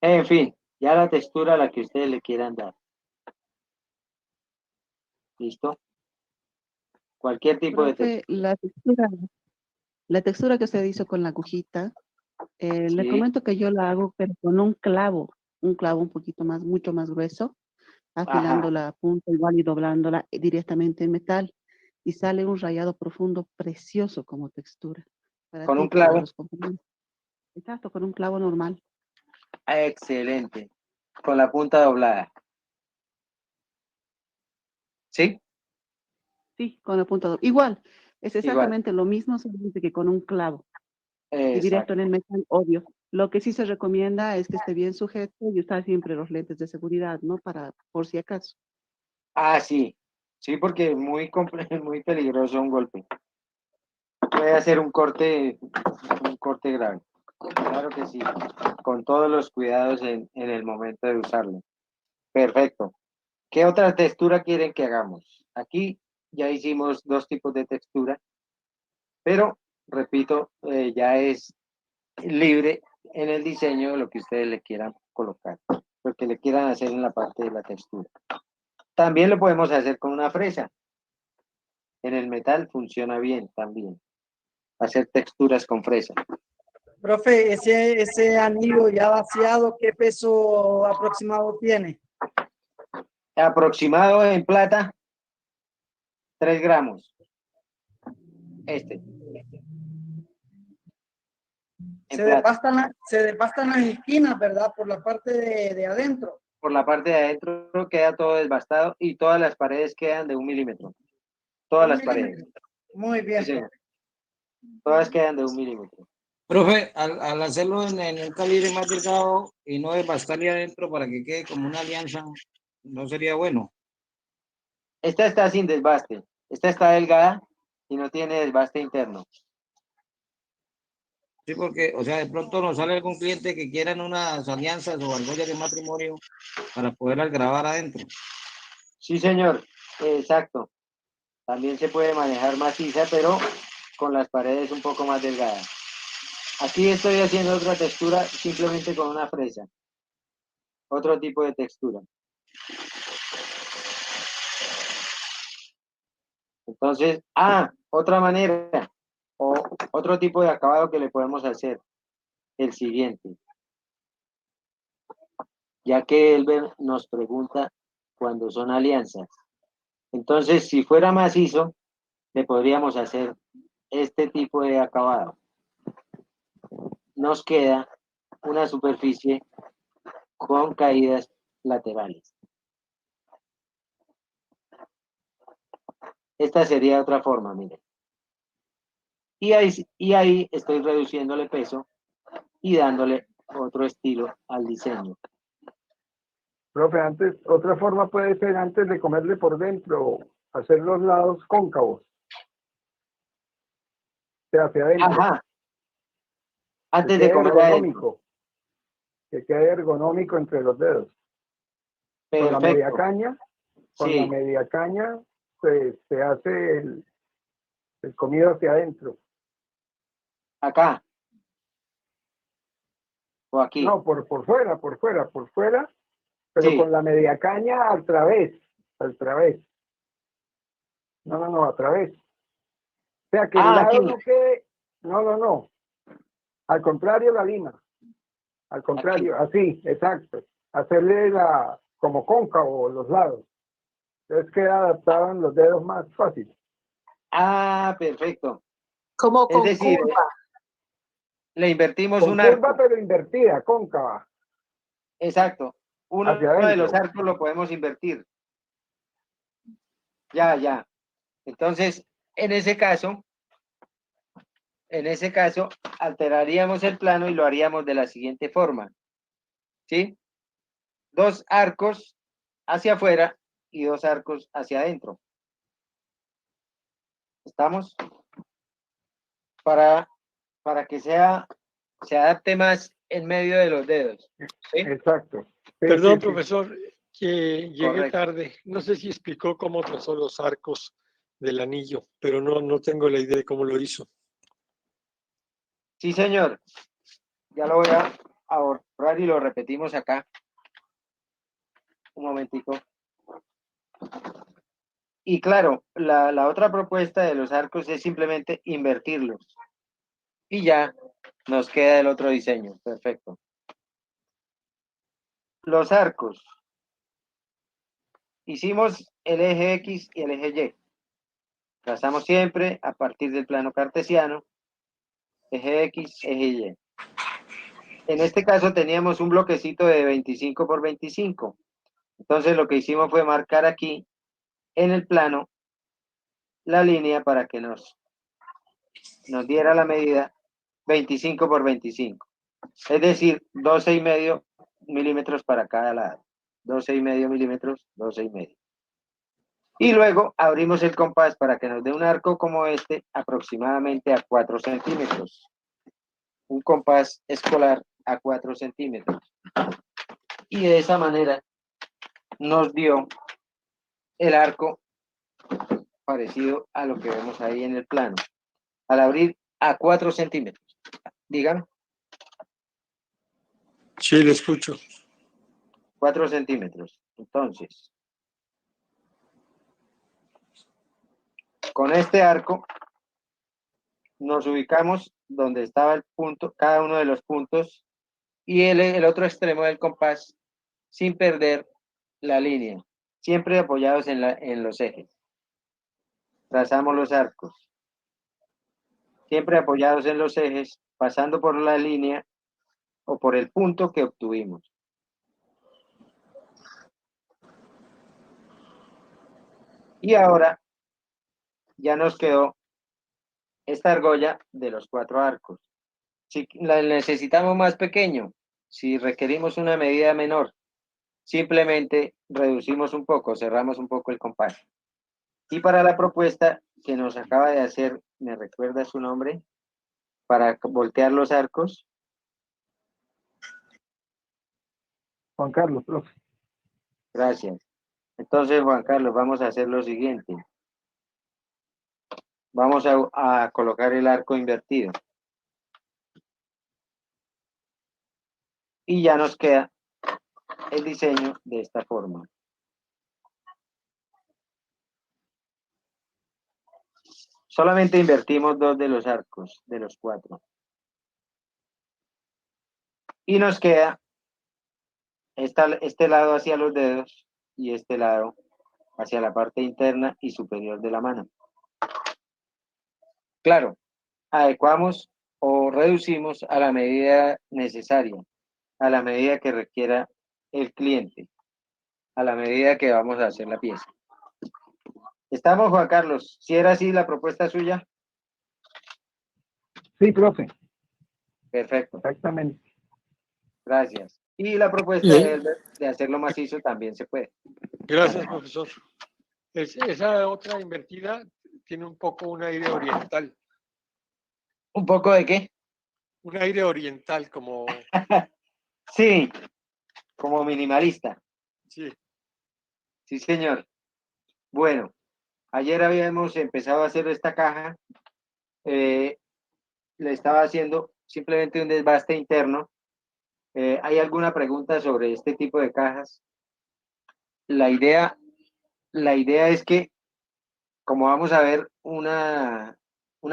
En fin, ya la textura a la que ustedes le quieran dar. ¿Listo? Cualquier tipo de Profe, la textura que usted hizo con la agujita, le Sí. comento que yo la hago pero con un clavo un poquito más, mucho más grueso, afilando Ajá. la punta igual y doblándola directamente en metal, y sale un rayado profundo precioso como textura. Para ¿Con ti, un para clavo? los compañeros. Exacto, con un clavo normal. Excelente. Con la punta doblada. ¿Sí? Sí, con la punta igual, es Igual. exactamente lo mismo, solamente que con un clavo. Y directo Exacto. en el metal, obvio. Lo que sí se recomienda es que esté bien sujeto y usar siempre los lentes de seguridad, ¿no? Por si acaso. Ah, sí. Sí, porque es muy muy peligroso un golpe. Puede hacer un corte grave. Claro que sí. Con todos los cuidados en el momento de usarlo. Perfecto. ¿Qué otra textura quieren que hagamos? Aquí ya hicimos dos tipos de textura, pero repito, ya es libre en el diseño lo que ustedes le quieran colocar, lo que le quieran hacer en la parte de la textura. También lo podemos hacer con una fresa. En el metal funciona bien también. Hacer texturas con fresa. Profe, ese anillo ya vaciado, ¿qué peso aproximado tiene? Aproximado en plata, 3 gramos. Este. En plata. Se desbastan las esquinas, ¿verdad? Por la parte de adentro. Por la parte de adentro queda todo desbastado y todas las paredes quedan de 1 milímetro. Todas las paredes. Muy bien. Sí, señor. Todas quedan de 1 milímetro. Profe, al hacerlo en un calibre más delgado y no desbastarle adentro para que quede como una alianza, ¿no sería bueno? Esta está sin desbaste. Esta está delgada y no tiene desbaste interno. Sí, porque, o sea, de pronto nos sale algún cliente que quieran unas alianzas o argollas de matrimonio para poderlas grabar adentro. Sí, señor. Exacto. También se puede manejar maciza, pero con las paredes un poco más delgadas. Aquí estoy haciendo otra textura simplemente con una fresa. Otro tipo de textura. Entonces, otra manera o otro tipo de acabado que le podemos hacer. El siguiente. Ya que Elber nos pregunta cuando son alianzas. Entonces, si fuera macizo, le podríamos hacer este tipo de acabado. Nos queda una superficie con caídas laterales. Esta sería otra forma, miren. Y ahí estoy reduciéndole peso y dándole otro estilo al diseño. Profe, otra forma puede ser antes de comerle por dentro, hacer los lados cóncavos. O sea, hacia adentro. Ajá. Antes que de quede comer adentro. Que quede ergonómico entre los dedos. Perfecto. Con Sí. la media caña se hace el comido hacia adentro. Acá. O aquí. No, por fuera, pero Sí. con la media caña al través. No, a través. O sea, que el lado aquí. no quede, no. Al contrario, la lima. Al contrario, así, exacto. Hacerle como cóncavo los lados. Entonces queda adaptado en los dedos más fácil. Perfecto. Como Es con decir, curva. le invertimos Con un curva, arco. pero invertida, cóncava. Exacto. Uno Hacia de los adentro. arcos lo podemos invertir. Ya. Entonces, en ese caso, alteraríamos el plano y lo haríamos de la siguiente forma. ¿Sí? 2 arcos hacia afuera y 2 arcos hacia adentro. ¿Estamos? Para que se adapte más en medio de los dedos. ¿Sí? Exacto. Sí, Perdón, sí, sí. profesor, que llegué Correcto. tarde. No sé si explicó cómo trazó los arcos del anillo, pero no tengo la idea de cómo lo hizo. Sí, señor. Ya lo voy a borrar y lo repetimos acá. Un momentico. Y claro, la otra propuesta de los arcos es simplemente invertirlos. Y ya nos queda el otro diseño. Perfecto. Los arcos. Hicimos el eje X y el eje Y. Trazamos siempre a partir del plano cartesiano. Eje X, eje Y. En este caso teníamos un bloquecito de 25 por 25. Entonces lo que hicimos fue marcar aquí en el plano la línea para que nos diera la medida 25 por 25. Es decir, 12,5 milímetros para cada lado. 12,5 milímetros, 12,5. Y luego abrimos el compás para que nos dé un arco como este, aproximadamente a 4 centímetros. Un compás escolar a 4 centímetros. Y de esa manera nos dio el arco parecido a lo que vemos ahí en el plano. Al abrir a 4 centímetros. Digan. Sí, lo escucho. 4 centímetros. Entonces, con este arco nos ubicamos donde estaba el punto, cada uno de los puntos, y el otro extremo del compás sin perder la línea, siempre apoyados en los ejes. Trazamos los arcos, siempre apoyados en los ejes, pasando por la línea o por el punto que obtuvimos. Y ahora ya nos quedó esta argolla de los 4 arcos. Si la necesitamos más pequeño, si requerimos una medida menor, simplemente reducimos un poco, cerramos un poco el compás. Y para la propuesta que nos acaba de hacer, ¿me recuerda su nombre? Para voltear los arcos. Juan Carlos, profe. Gracias. Entonces, Juan Carlos, vamos a hacer lo siguiente. Vamos a colocar el arco invertido. Y ya nos queda el diseño de esta forma. Solamente invertimos 2 de los arcos, de los 4. Y nos queda este lado hacia los dedos y este lado hacia la parte interna y superior de la mano. Claro, adecuamos o reducimos a la medida necesaria, a la medida que requiera el cliente, a la medida que vamos a hacer la pieza. ¿Estamos, Juan Carlos? ¿Si era así la propuesta suya? Sí, profe. Perfecto. Exactamente. Gracias. Y la propuesta de hacerlo macizo también se puede. Gracias, profesor. Esa otra invertida tiene un poco un aire oriental. ¿Un poco de qué? Un aire oriental, como... Sí, como minimalista. Sí. Sí, señor. Bueno, ayer habíamos empezado a hacer esta caja. Le estaba haciendo simplemente un desbaste interno. ¿Hay alguna pregunta sobre este tipo de cajas? La idea es que, como vamos a ver una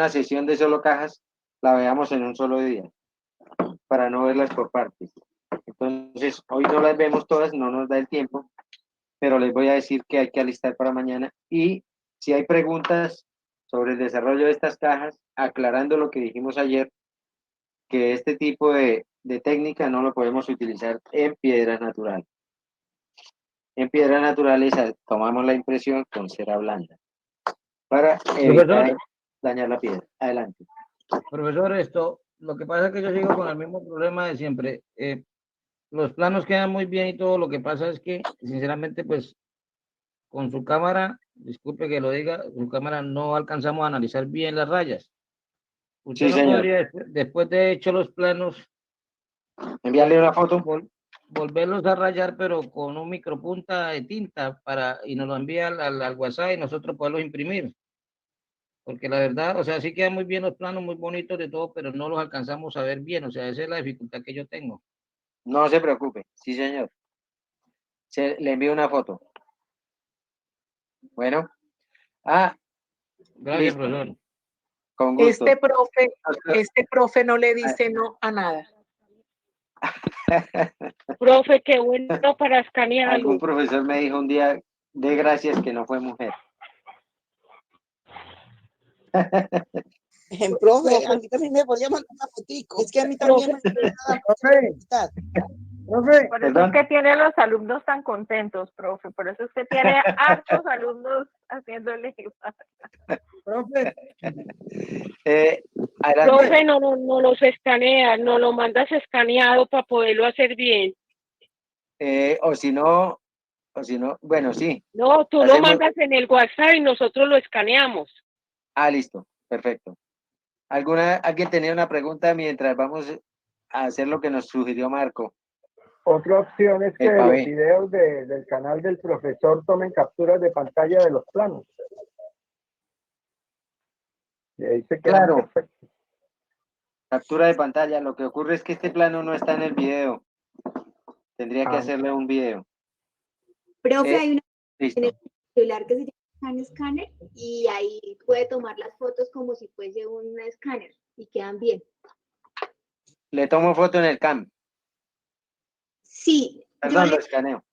sesión de solo cajas, la veamos en un solo día, para no verlas por partes. Entonces, hoy no las vemos todas, no nos da el tiempo, pero les voy a decir que hay que alistar para mañana. Y si hay preguntas sobre el desarrollo de estas cajas, aclarando lo que dijimos ayer, que este tipo de de técnica no lo podemos utilizar en piedra natural. En piedras naturales tomamos la impresión con cera blanda para evitar dañar la piedra. Adelante. Profesor, lo que pasa es que yo sigo con el mismo problema de siempre. Los planos quedan muy bien y todo, lo que pasa es que, sinceramente, pues, con su cámara, disculpe que lo diga, su cámara no alcanzamos a analizar bien las rayas. Usted Sí, no señor. podría, después de hecho los planos, enviarle una foto, volverlos a rayar, pero con un micropunta de tinta y nos lo envía al WhatsApp y nosotros poderlos imprimir. Porque la verdad, o sea, sí quedan muy bien los planos, muy bonitos de todo, pero no los alcanzamos a ver bien. O sea, esa es la dificultad que yo tengo. no se preocupe. Sí, señor. Le envío una foto. Bueno. Gracias, listo. profesor. Con gusto. Este profe no le dice no a nada. Profe, qué bueno para escanearlo. Algún profesor me dijo un día, de gracias que no fue mujer. Profe, a mí también me podía mandar una fotico. Es que a mí también me da mucha dificultad. Profe. Por eso es que tiene a los alumnos tan contentos, profe. Por eso es que tiene hartos alumnos haciéndole. Profe. Profe, no los escanea, no lo mandas escaneado para poderlo hacer bien. O si no, bueno, sí. No, tú lo mandas en el WhatsApp y nosotros lo escaneamos. Listo, perfecto. ¿Alguien tenía una pregunta mientras vamos a hacer lo que nos sugirió Marco? Otra opción es que los videos del canal del profesor tomen capturas de pantalla de los planos. Y ahí se quedan Claro. perfectos. Captura de pantalla. Lo que ocurre es que este plano no está en el video. Tendría que hacerle un video. Profe, hay una listo. en el celular que se llama Scanner y ahí puede tomar las fotos como si fuese un escáner y quedan bien. Le tomo foto en el cam. Sí. Perdón, lo escaneo.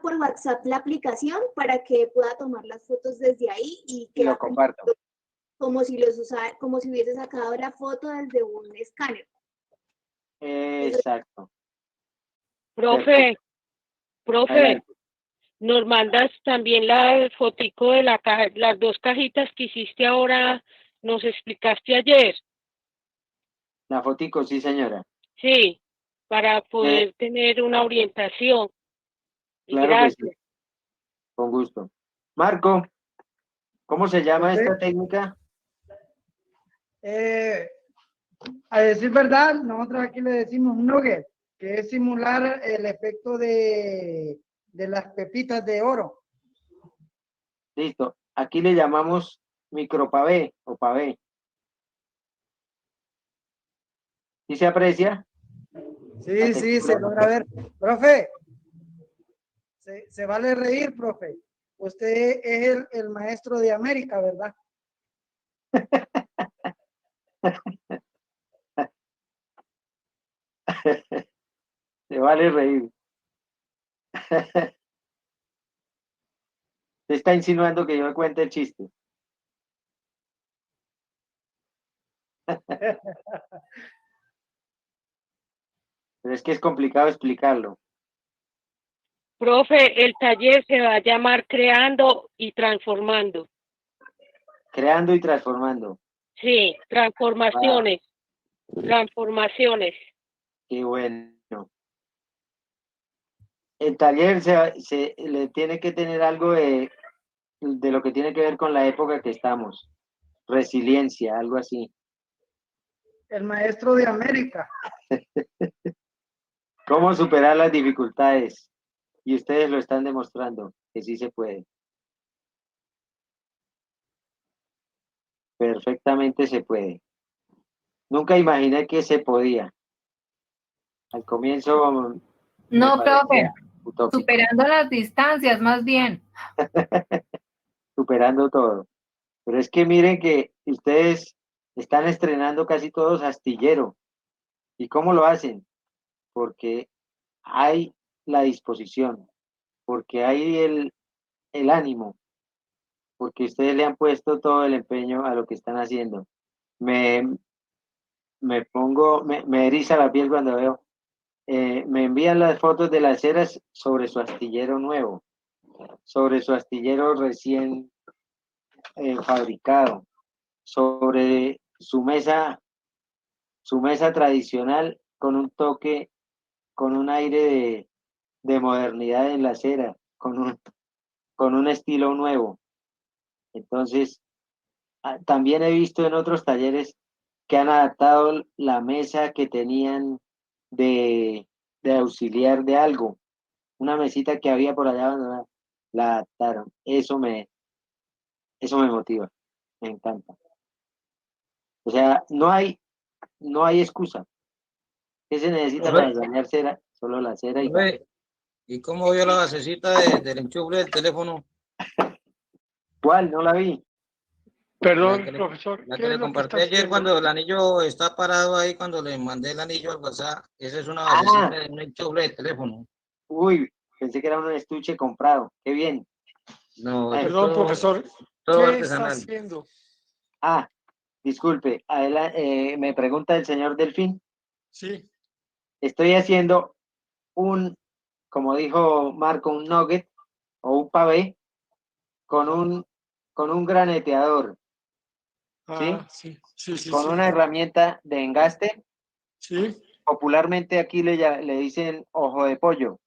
Por WhatsApp la aplicación para que pueda tomar las fotos desde ahí y lo comparto. Como si hubiese sacado la foto desde un escáner. Exacto. Profe, nos mandas también la fotico de las dos cajitas que hiciste ahora, nos explicaste ayer. La fotico, sí, señora. Sí, para poder tener una orientación. Claro gracias. que sí. Con gusto. Marco, ¿cómo se llama esta técnica? A decir verdad, nosotros aquí le decimos nugget, que es simular el efecto de las pepitas de oro. Listo. Aquí le llamamos micropavé o pavé. ¿Sí se aprecia? Sí, sí, se logra ver. Profe, se vale reír, profe. Usted es el maestro de América, ¿verdad? Se vale reír. Se está insinuando que yo me cuente el chiste. Pero es que es complicado explicarlo. Profe, el taller se va a llamar Creando y Transformando. Creando y transformando. Sí, transformaciones. Transformaciones. Qué bueno. El taller se le tiene que tener algo de lo que tiene que ver con la época que estamos. Resiliencia, algo así. El maestro de América. ¿Cómo superar las dificultades? Y ustedes lo están demostrando, que sí se puede. Perfectamente se puede. Nunca imaginé que se podía. Al comienzo... No, profe, superando las distancias, más bien. Superando todo. Pero es que miren que ustedes están estrenando casi todos astillero. ¿Y cómo lo hacen? Porque hay la disposición, porque hay el ánimo, porque ustedes le han puesto todo el empeño a lo que están haciendo. Me me eriza la piel cuando veo. Me envían las fotos de las ceras sobre su astillero nuevo, sobre su astillero recién fabricado, sobre su mesa tradicional con un toque, con un aire de modernidad en la cera, con un estilo nuevo. Entonces, también he visto en otros talleres que han adaptado la mesa que tenían de auxiliar de algo, una mesita que había por allá abandonada, la adaptaron. Eso me motiva, me encanta. O sea, no hay excusa. ¿Qué se necesita para dañar cera? Solo la cera y ya. Profe, ¿y cómo vio la basecita del enchufe del teléfono? ¿Cuál? No la vi. Perdón, La que profesor, la ¿qué que es le lo que está compartí ayer haciendo? cuando el anillo está parado ahí, cuando le mandé el anillo al WhatsApp. Esa es una Ah, basecita de un enchufe de teléfono. uy, pensé que era un estuche comprado. Qué bien. No, eso es Perdón, profesor, todo ¿qué está artesanal. haciendo? Ah, disculpe, me pregunta el señor Delfín. Sí, Estoy haciendo como dijo Marco, un nugget o un pavé con un graneteador, ¿sí? sí, sí, sí, Con sí, una herramienta de engaste. sí, Popularmente aquí le dicen ojo de pollo.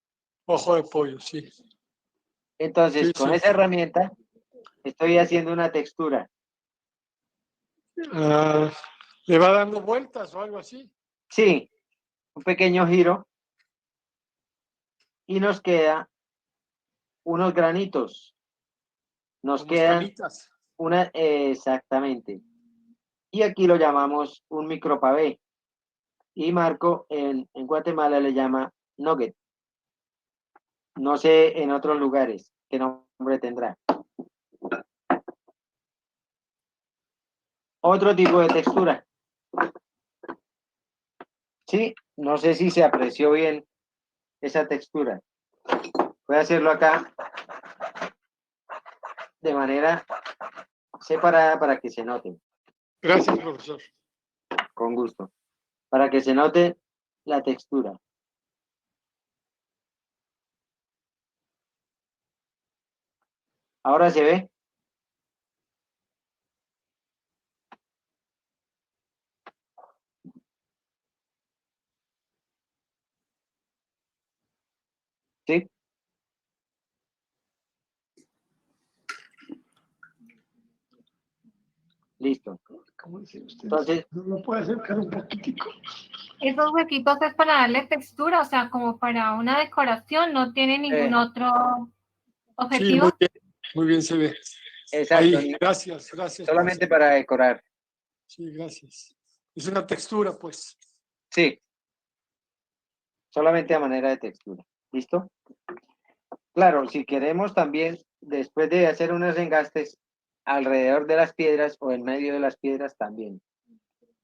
ojo de pollo, sí, Entonces, sí, con sí. esa herramienta estoy haciendo una textura. Ah, ¿le va dando vueltas o algo así? Sí, un pequeño giro y nos queda unos granitos. Nos Como quedan escamitas. exactamente. Y aquí lo llamamos un micropavé. Y Marco en Guatemala le llama nugget. No sé en otros lugares qué nombre tendrá. Otro tipo de textura. Sí, no sé si se apreció bien esa textura. Voy a hacerlo acá de manera separada para que se note. Gracias, profesor. Con gusto. Para que se note la textura. Ahora se ve. ¿Sí? Listo. ¿Cómo dice usted? Entonces, ¿No lo puede acercar un poquitico? Esos huequitos es para darle textura, o sea, como para una decoración, no tiene ningún otro Sí, objetivo. muy bien se ve. exacto. Ahí, gracias, gracias. Solamente profesor. para decorar. Sí, gracias. Es una textura, pues. Sí. Solamente a manera de textura. ¿Listo? Claro, si queremos también, después de hacer unos engastes alrededor de las piedras o en medio de las piedras también.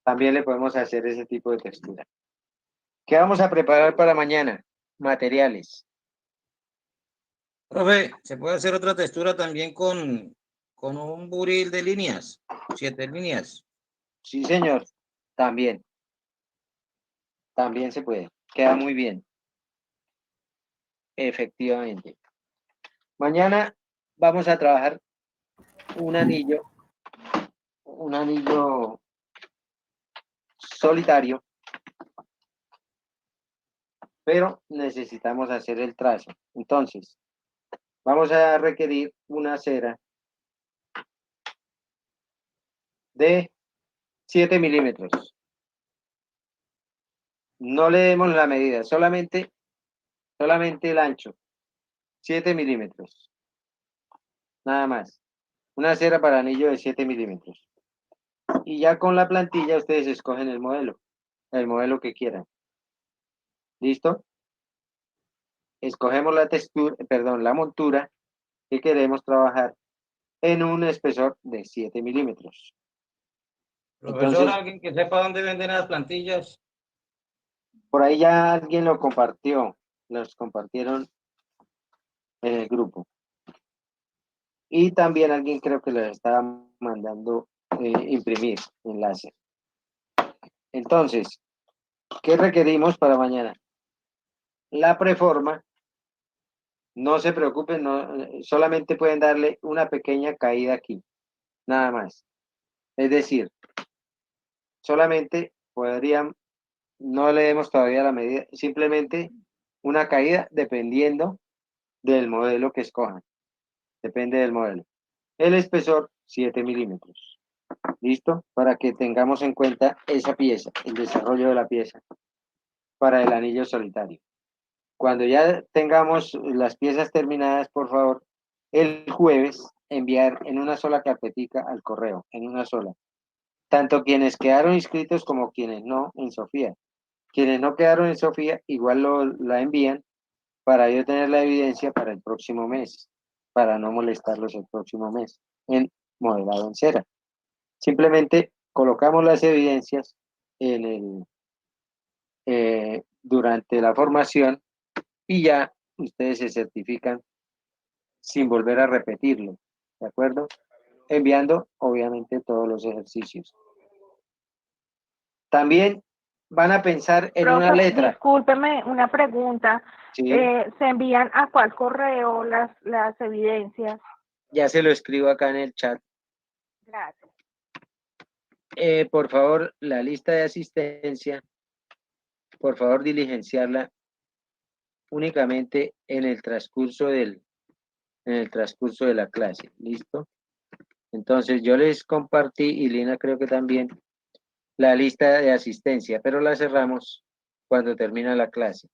También le podemos hacer ese tipo de textura. ¿Qué vamos a preparar para mañana? Materiales. Profe, se puede hacer otra textura también con un buril de líneas, 7 líneas. Sí, señor. También. También se puede. Queda muy bien. Efectivamente. Mañana vamos a trabajar un anillo solitario, pero necesitamos hacer el trazo. Entonces, vamos a requerir una cera de 7 milímetros. No le demos la medida, solamente el ancho. 7 milímetros. Nada más. Una cera para anillo de 7 milímetros. Y ya con la plantilla ustedes escogen el modelo que quieran. ¿Listo? Escogemos la textura, perdón, la montura que queremos trabajar en un espesor de 7 milímetros. Profesor, Entonces, alguien que sepa dónde venden las plantillas. por ahí ya alguien lo compartió, los compartieron en el grupo. Y también alguien creo que les estaba mandando imprimir enlace. Entonces, ¿qué requerimos para mañana? La preforma, no se preocupen, solamente pueden darle una pequeña caída aquí, nada más. Es decir, solamente podrían, no leemos todavía la medida, simplemente una caída dependiendo del modelo que escojan. Depende del modelo. El espesor, 7 milímetros. ¿Listo? Para que tengamos en cuenta esa pieza, el desarrollo de la pieza para el anillo solitario. Cuando ya tengamos las piezas terminadas, por favor, el jueves enviar en una sola carpetica al correo, en una sola. Tanto quienes quedaron inscritos como quienes no en Sofía. Quienes no quedaron en Sofía, igual la envían para yo tener la evidencia para el próximo mes, para no molestarlos el próximo mes, en modelado en cera. Simplemente colocamos las evidencias en durante la formación y ya ustedes se certifican sin volver a repetirlo, ¿de acuerdo? Enviando, obviamente, todos los ejercicios. También van a pensar en una Profe, letra. discúlpeme, una pregunta. ¿Sí? ¿Se envían a cuál correo las evidencias? Ya se lo escribo acá en el chat. Gracias. Por favor, la lista de asistencia, por favor, diligenciarla únicamente en el transcurso de la clase. ¿Listo? Entonces, yo les compartí, y Lina creo que también, la lista de asistencia, pero la cerramos cuando termina la clase.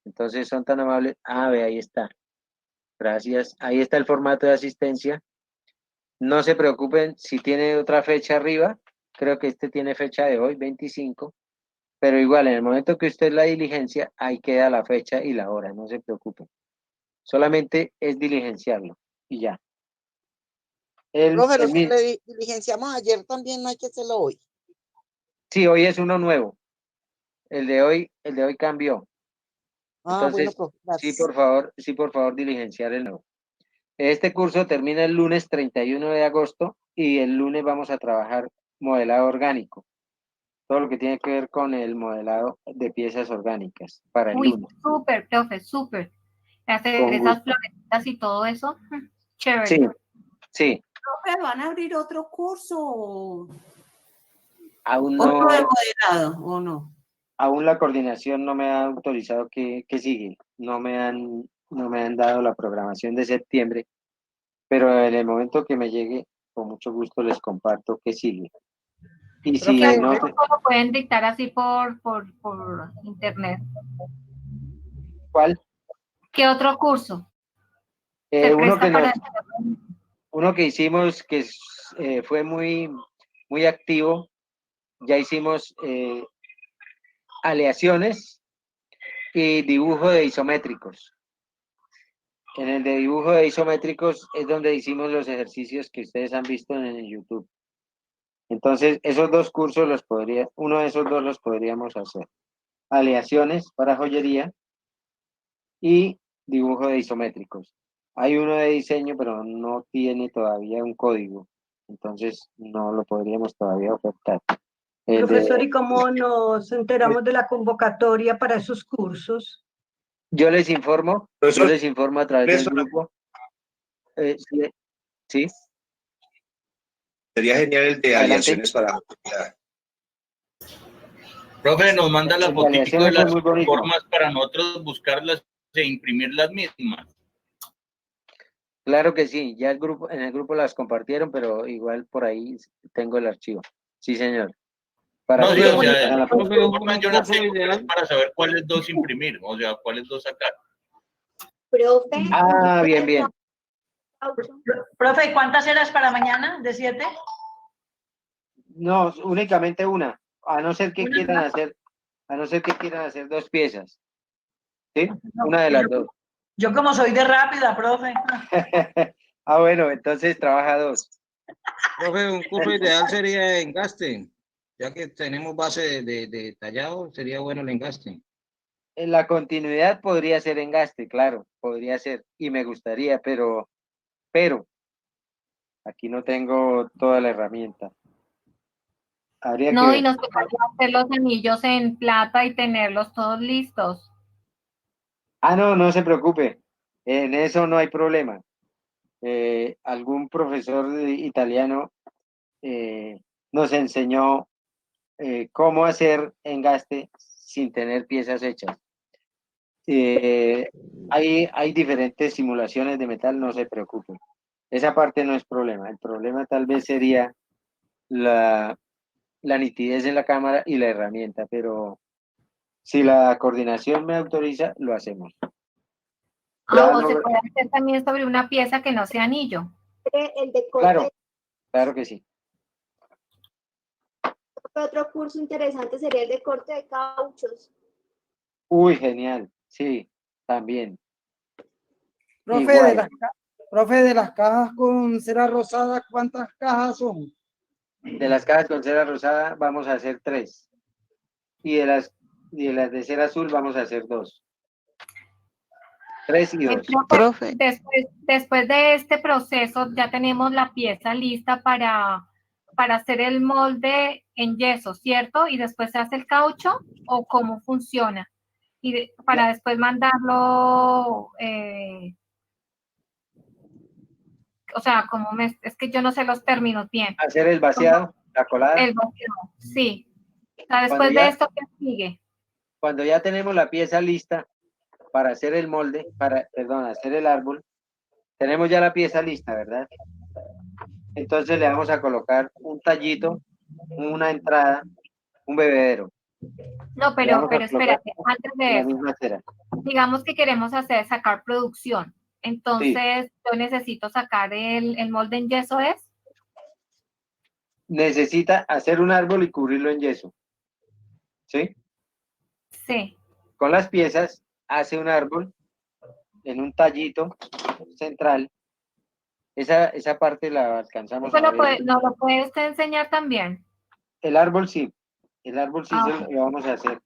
Entonces, son tan amables. Ve, ahí está. Gracias. Ahí está el formato de asistencia. No se preocupen si tiene otra fecha arriba. Creo que este tiene fecha de hoy, 25. Pero igual, en el momento que usted la diligencia, ahí queda la fecha y la hora. No se preocupen. Solamente es diligenciarlo y ya. Profe, lo que le diligenciamos ayer también no hay que hacerlo hoy. Sí, hoy es uno nuevo. El de hoy cambió. Entonces, Bueno, profe, sí, por favor, diligenciar el nuevo. Este curso termina el lunes 31 de agosto y el lunes vamos a trabajar modelado orgánico. Todo lo que tiene que ver con el modelado de piezas orgánicas para el lunes. Súper, profe, súper. Hacer Con esas gusto. florecitas y todo eso. Chévere. Sí, sí. Profe, ¿van a abrir otro curso? Aún ¿Otro no. de modelado o no? Aún la coordinación no me ha autorizado que sigue. No me han dado la programación de septiembre, pero en el momento que me llegue, con mucho gusto les comparto que sigue. Y si no, ¿Cómo pueden dictar así por internet? ¿cuál? ¿Qué otro curso? Uno que hicimos que fue muy activo. Ya hicimos aleaciones y dibujo de isométricos. En el de dibujo de isométricos es donde hicimos los ejercicios que ustedes han visto en YouTube. Entonces, esos dos cursos uno de esos dos los podríamos hacer. Aleaciones para joyería y dibujo de isométricos. Hay uno de diseño, pero no tiene todavía un código. Entonces, no lo podríamos todavía ofertar. Profesor, ¿y cómo nos enteramos de la convocatoria para esos cursos? Yo les informo a través del grupo. ¿Sí? Sería genial el de Adelante. aleaciones para joyería. Profe, nos manda las fotitos de aleaciones las es muy bonito. formas para nosotros buscarlas e imprimir las mismas. Claro que sí, ya en el grupo las compartieron, pero igual por ahí tengo el archivo. Sí, señor. Para No, que sí, o lo sea, hagan la próxima. formas yo las tengo, pero es para saber cuáles dos imprimir, o sea, cuáles dos sacar. Profe. Bien. Profe, ¿cuántas eras para mañana? ¿De 7? No, únicamente una, a no ser que quieran hacer dos piezas. ¿Sí? Una de las dos. Yo como soy de rápida, profe. Bueno, entonces trabaja dos. Profe, un curso ideal sería engaste, ya que tenemos base de tallado, sería bueno el engaste. En la continuidad podría ser engaste, claro, podría ser, y me gustaría, pero aquí no tengo toda la herramienta. Habría que No, y ver. nos tocaría hacer los anillos en plata y tenerlos todos listos. Ah, no, no se preocupe. En eso no hay problema. Algún profesor italiano nos enseñó cómo hacer engaste sin tener piezas hechas. Hay diferentes simulaciones de metal, no se preocupe. Esa parte no es problema. El problema tal vez sería la nitidez en la cámara y la herramienta, pero si la coordinación me autoriza, lo hacemos. Ya O no- se puede hacer también sobre una pieza que no sea anillo. El de Claro, corte. claro que sí. Otro curso interesante sería el de corte de cauchos. Uy, genial. Sí, también. Profe, Igual. profe, de las cajas con cera rosada, ¿cuántas cajas son? De las cajas con cera rosada vamos a hacer 3. Y de las de cera azul vamos a hacer 2. 3 y 2. Profe. Después de este proceso ya tenemos la pieza lista para hacer el molde en yeso, ¿cierto? Y después se hace el caucho, ¿o cómo funciona? Y para después mandarlo, o sea, es que yo no sé los términos bien. Hacer el vaciado, la colada. El vaciado, sí. O sea, Cuando después ya- de esto, ¿qué sigue? Cuando ya tenemos la pieza lista para hacer el molde, hacer el árbol, tenemos ya la pieza lista, ¿verdad? Entonces le vamos a colocar un tallito, una entrada, un bebedero. No, Le pero vamos a colocar espérate, antes de la eso, misma cera. digamos que queremos sacar producción. Entonces, yo necesito sacar el molde en yeso, ¿es? Necesita hacer un árbol y cubrirlo en yeso. ¿Sí? Sí. Con las piezas hace un árbol en un tallito central. Esa parte la alcanzamos Eso a ver. ¿no lo puede usted enseñar también? El árbol sí. El árbol sí Ah, lo vamos a hacer.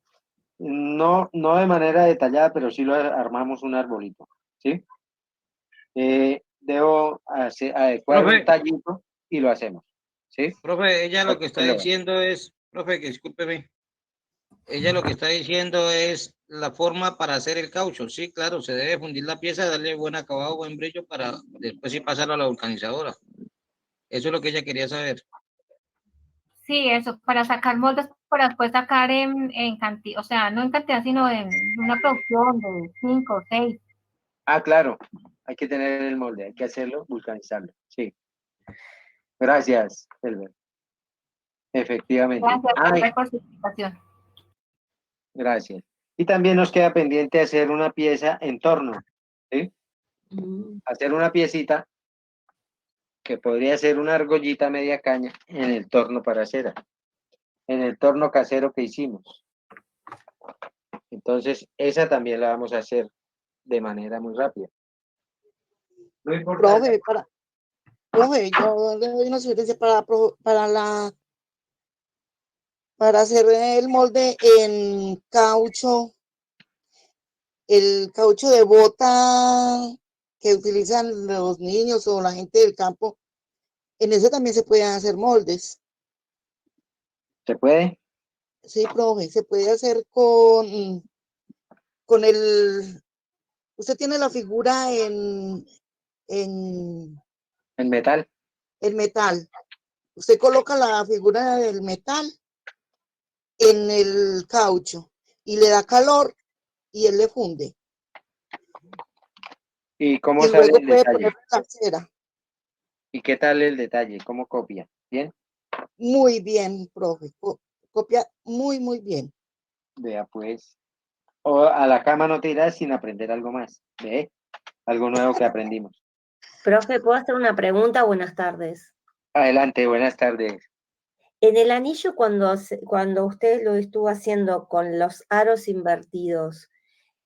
No de manera detallada, pero sí lo armamos un arbolito. ¿Sí? Debo adecuar Profe. un tallito y lo hacemos. ¿Sí? Profe, ella lo que está Pero- diciendo es, profe, que discúlpeme, ella lo que está diciendo es la forma para hacer el caucho. Sí, claro, se debe fundir la pieza, darle buen acabado, buen brillo para después sí pasarlo a la vulcanizadora. Eso es lo que ella quería saber. sí, eso, para sacar moldes, para después sacar en cantidad, o sea, no en cantidad, sino en una producción de 5 o 6. Ah, claro. Hay que tener el molde, hay que hacerlo, vulcanizarlo. Sí. Gracias, Elber. Efectivamente. Gracias, Ay, profe, por su explicación. gracias. Y también nos queda pendiente hacer una pieza en torno, ¿sí? Hacer una piecita que podría ser una argollita media caña en el torno para cera, en el torno casero que hicimos. Entonces, esa también la vamos a hacer de manera muy rápida. Lo importante- Profe, yo le doy una sugerencia para hacer el molde en caucho, el caucho de bota que utilizan los niños o la gente del campo, en ese también se pueden hacer moldes. ¿Se puede? Sí, profe, se puede hacer con usted tiene la figura en ¿En metal? el metal. Usted coloca la figura del metal en el caucho y le da calor y él le funde. ¿Y cómo Y sale luego el puede detalle? poner la cera. ¿Y qué tal el detalle? ¿Cómo copia? ¿Bien? Muy bien, profe. Copia muy, muy bien. Vea pues. O a la cama no te irás sin aprender algo más. ¿Ve? Algo nuevo que aprendimos. Profe, ¿puedo hacer una pregunta? Buenas tardes. Adelante, buenas tardes. En el anillo, cuando usted lo estuvo haciendo con los aros invertidos,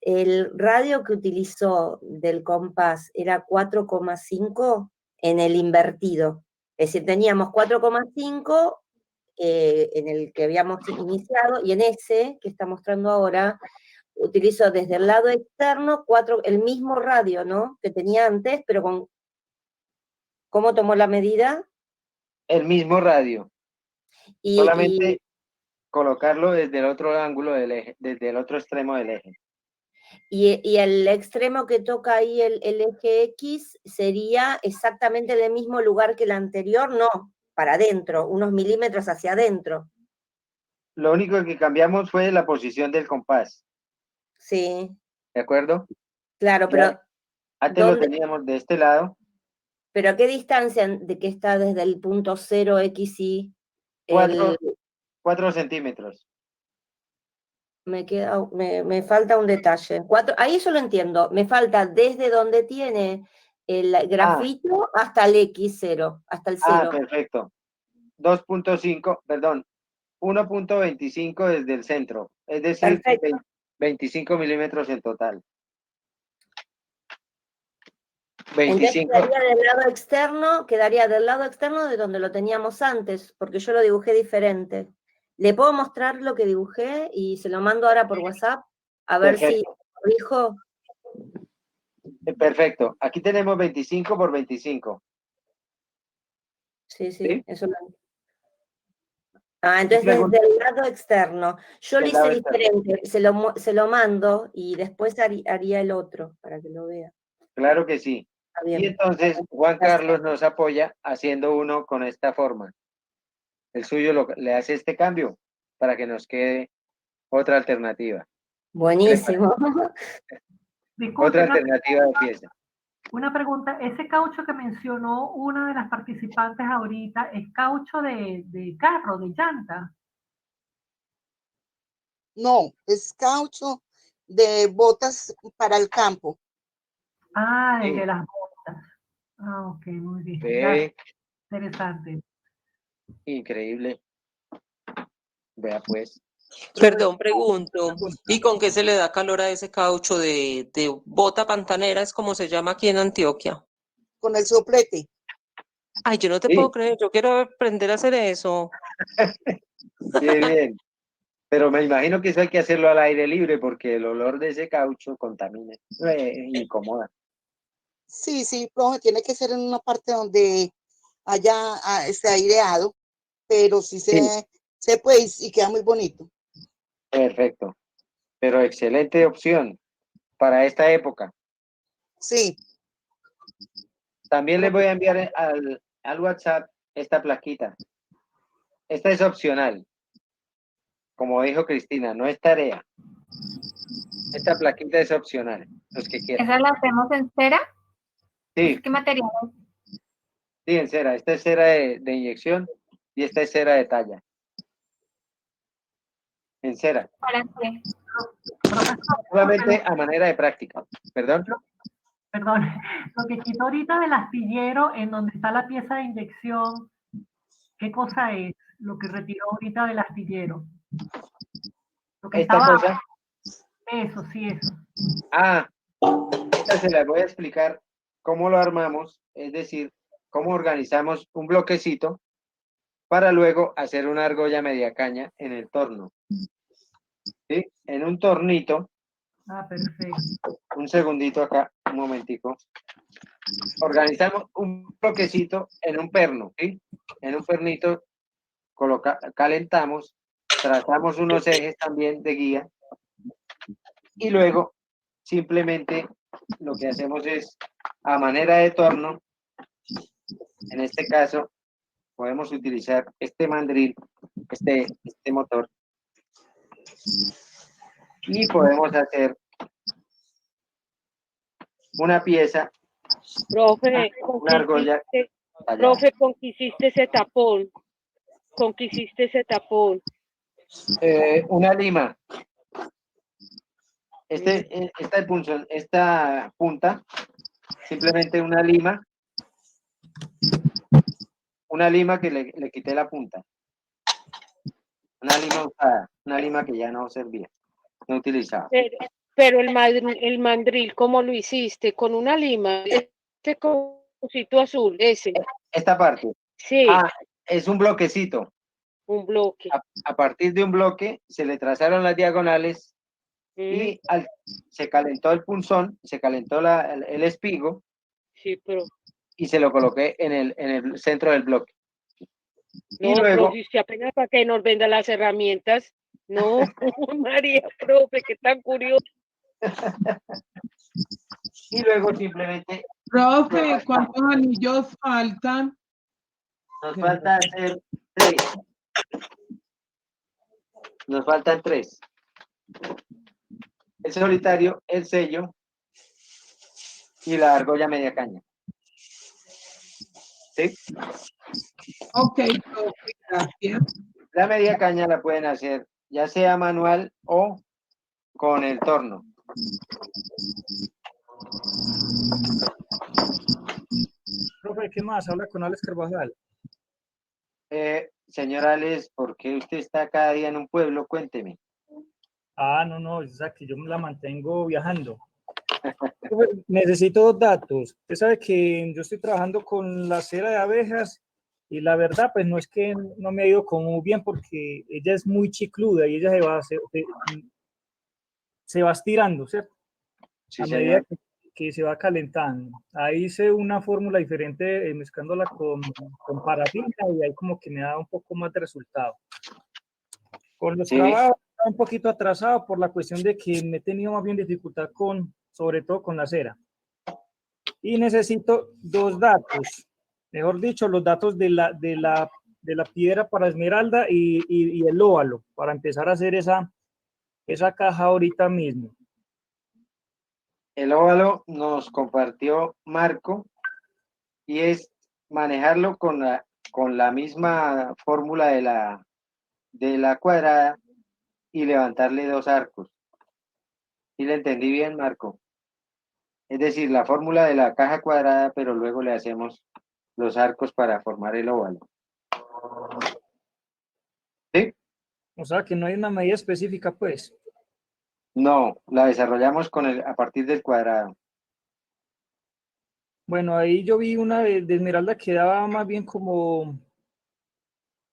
¿el radio que utilizó del compás era 4,5 en el invertido? Es decir, teníamos 4,5 en el que habíamos iniciado, y en ese que está mostrando ahora, utilizó desde el lado externo el mismo radio, ¿no? Que tenía antes, pero con... ¿Cómo tomó la medida? El mismo radio. Solamente colocarlo desde el otro ángulo del eje, desde el otro extremo del eje. Y el extremo que toca ahí el eje X sería exactamente del mismo lugar que el anterior, no, para adentro, unos milímetros hacia adentro. Lo único que cambiamos fue la posición del compás. Sí. ¿De acuerdo? Claro, pero antes lo teníamos de este lado. ¿Pero a qué distancia de que está desde el punto 0XY? 4 centímetros. Me falta un detalle. Ahí eso lo entiendo. Me falta desde donde tiene el grafito hasta el X0, hasta el 0. Perfecto. 2.5, perdón, 1.25 desde el centro. Es decir, 25 milímetros en total. 25. Entonces quedaría del lado externo de donde lo teníamos antes, porque yo lo dibujé diferente. ¿Le puedo mostrar lo que dibujé y se lo mando ahora por WhatsApp? A ver si corrijo. Perfecto. Aquí tenemos 25 por 25. Sí, eso lo... entonces desde el lado externo. Yo lo hice diferente, se lo mando y después haría el otro para que lo vea. Claro que sí. Y entonces Juan Carlos nos apoya haciendo uno con esta forma. El suyo le hace este cambio para que nos quede otra alternativa. Buenísimo. Otra alternativa de pieza. Una pregunta, ese caucho que mencionó una de las participantes ahorita, ¿es caucho de carro, de llanta? No, es caucho de botas para el campo. El de las botas. Ok, muy bien. Ya, interesante. Increíble. Vea pues. Perdón, pregunto, ¿y con qué se le da calor a ese caucho de bota pantanera? ¿Es como se llama aquí en Antioquia? Con el soplete. Ay, yo no te puedo creer, yo quiero aprender a hacer eso. Bien. Pero me imagino que eso hay que hacerlo al aire libre porque el olor de ese caucho contamina, incomoda. Sí, profe, tiene que ser en una parte donde haya esté aireado, pero sí se puede y queda muy bonito. Perfecto. Pero excelente opción para esta época. Sí. También les voy a enviar al WhatsApp esta plaquita. Esta es opcional. Como dijo Cristina, no es tarea. Esta plaquita es opcional, los que quieran. ¿Esa la hacemos en cera? Sí. ¿Qué material? Sí, en cera. Esta es cera de inyección y esta es cera de talla. En cera. ¿Para qué? Solamente a manera de práctica. ¿Perdón? Perdón. Lo que quitó ahorita del astillero, en donde está la pieza de inyección, ¿qué cosa es lo que retiró ahorita del astillero? Lo que ¿Esta estaba... cosa? Eso, sí, eso. Esta se la voy a explicar cómo lo armamos, es decir, cómo organizamos un bloquecito para luego hacer una argolla media caña en el torno. ¿Sí? En un tornito. Perfecto. Un segundito acá, un momentico. Organizamos un bloquecito en un perno, ¿sí? En un pernito calentamos, trazamos unos ejes también de guía y luego simplemente lo que hacemos es a manera de torno, en este caso podemos utilizar este mandril, este motor y podemos hacer una pieza, Profe, una argolla. profe, ¿con qué hiciste ese tapón? ¿Con qué hiciste ese tapón? Una lima. Esta punta, simplemente una lima que le quité la punta. Una lima usada, una lima que ya no servía, no utilizaba. Pero el mandril, ¿cómo lo hiciste? ¿Con una lima? Este cosito azul, ese. Esta parte. Sí. Es un bloquecito. Un bloque. A partir de un bloque se le trazaron las diagonales y se calentó el punzón, se calentó el espigo y se lo coloqué en el centro del bloque. Y No, luego, profe, usted apenas para que nos venda las herramientas. No, María, profe, qué tan curioso. y luego simplemente Profe, ¿cuántos anillos faltan? nos falta hacer 3. Nos faltan 3. El solitario, el sello y la argolla media caña. ¿Sí? Ok, profe, gracias. La media caña la pueden hacer ya sea manual o con el torno. Profe, ¿qué más? Habla con Alex Carvajal. Señor Alex, ¿por qué usted está cada día en un pueblo? Cuénteme. Ah, no, o sea, que yo me la mantengo viajando. Profe, necesito 2 datos. Usted sabe que yo estoy trabajando con la cera de abejas y la verdad, pues no es que no me ha ido como muy bien porque ella es muy chicluda y ella se va estirando, ¿cierto? Sí, A medida señor. que se va calentando. Ahí hice una fórmula diferente mezclándola con parafina y ahí como que me da un poco más de resultado. Con los Sí. trabajos estaba un poquito atrasado por la cuestión de que me he tenido más bien dificultad sobre todo con la cera. Y necesito 2 datos, mejor dicho, los datos de la piedra para esmeralda y el óvalo, para empezar a hacer esa caja ahorita mismo. El óvalo nos compartió Marco y es manejarlo con la misma fórmula de la cuadrada y levantarle 2 arcos. ¿Sí le entendí bien, Marco? Es decir, la fórmula de la caja cuadrada, pero luego le hacemos los arcos para formar el óvalo. ¿Sí? O sea, que no hay una medida específica, pues. No, la desarrollamos a partir del cuadrado. Bueno, ahí yo vi una de esmeralda que daba más bien como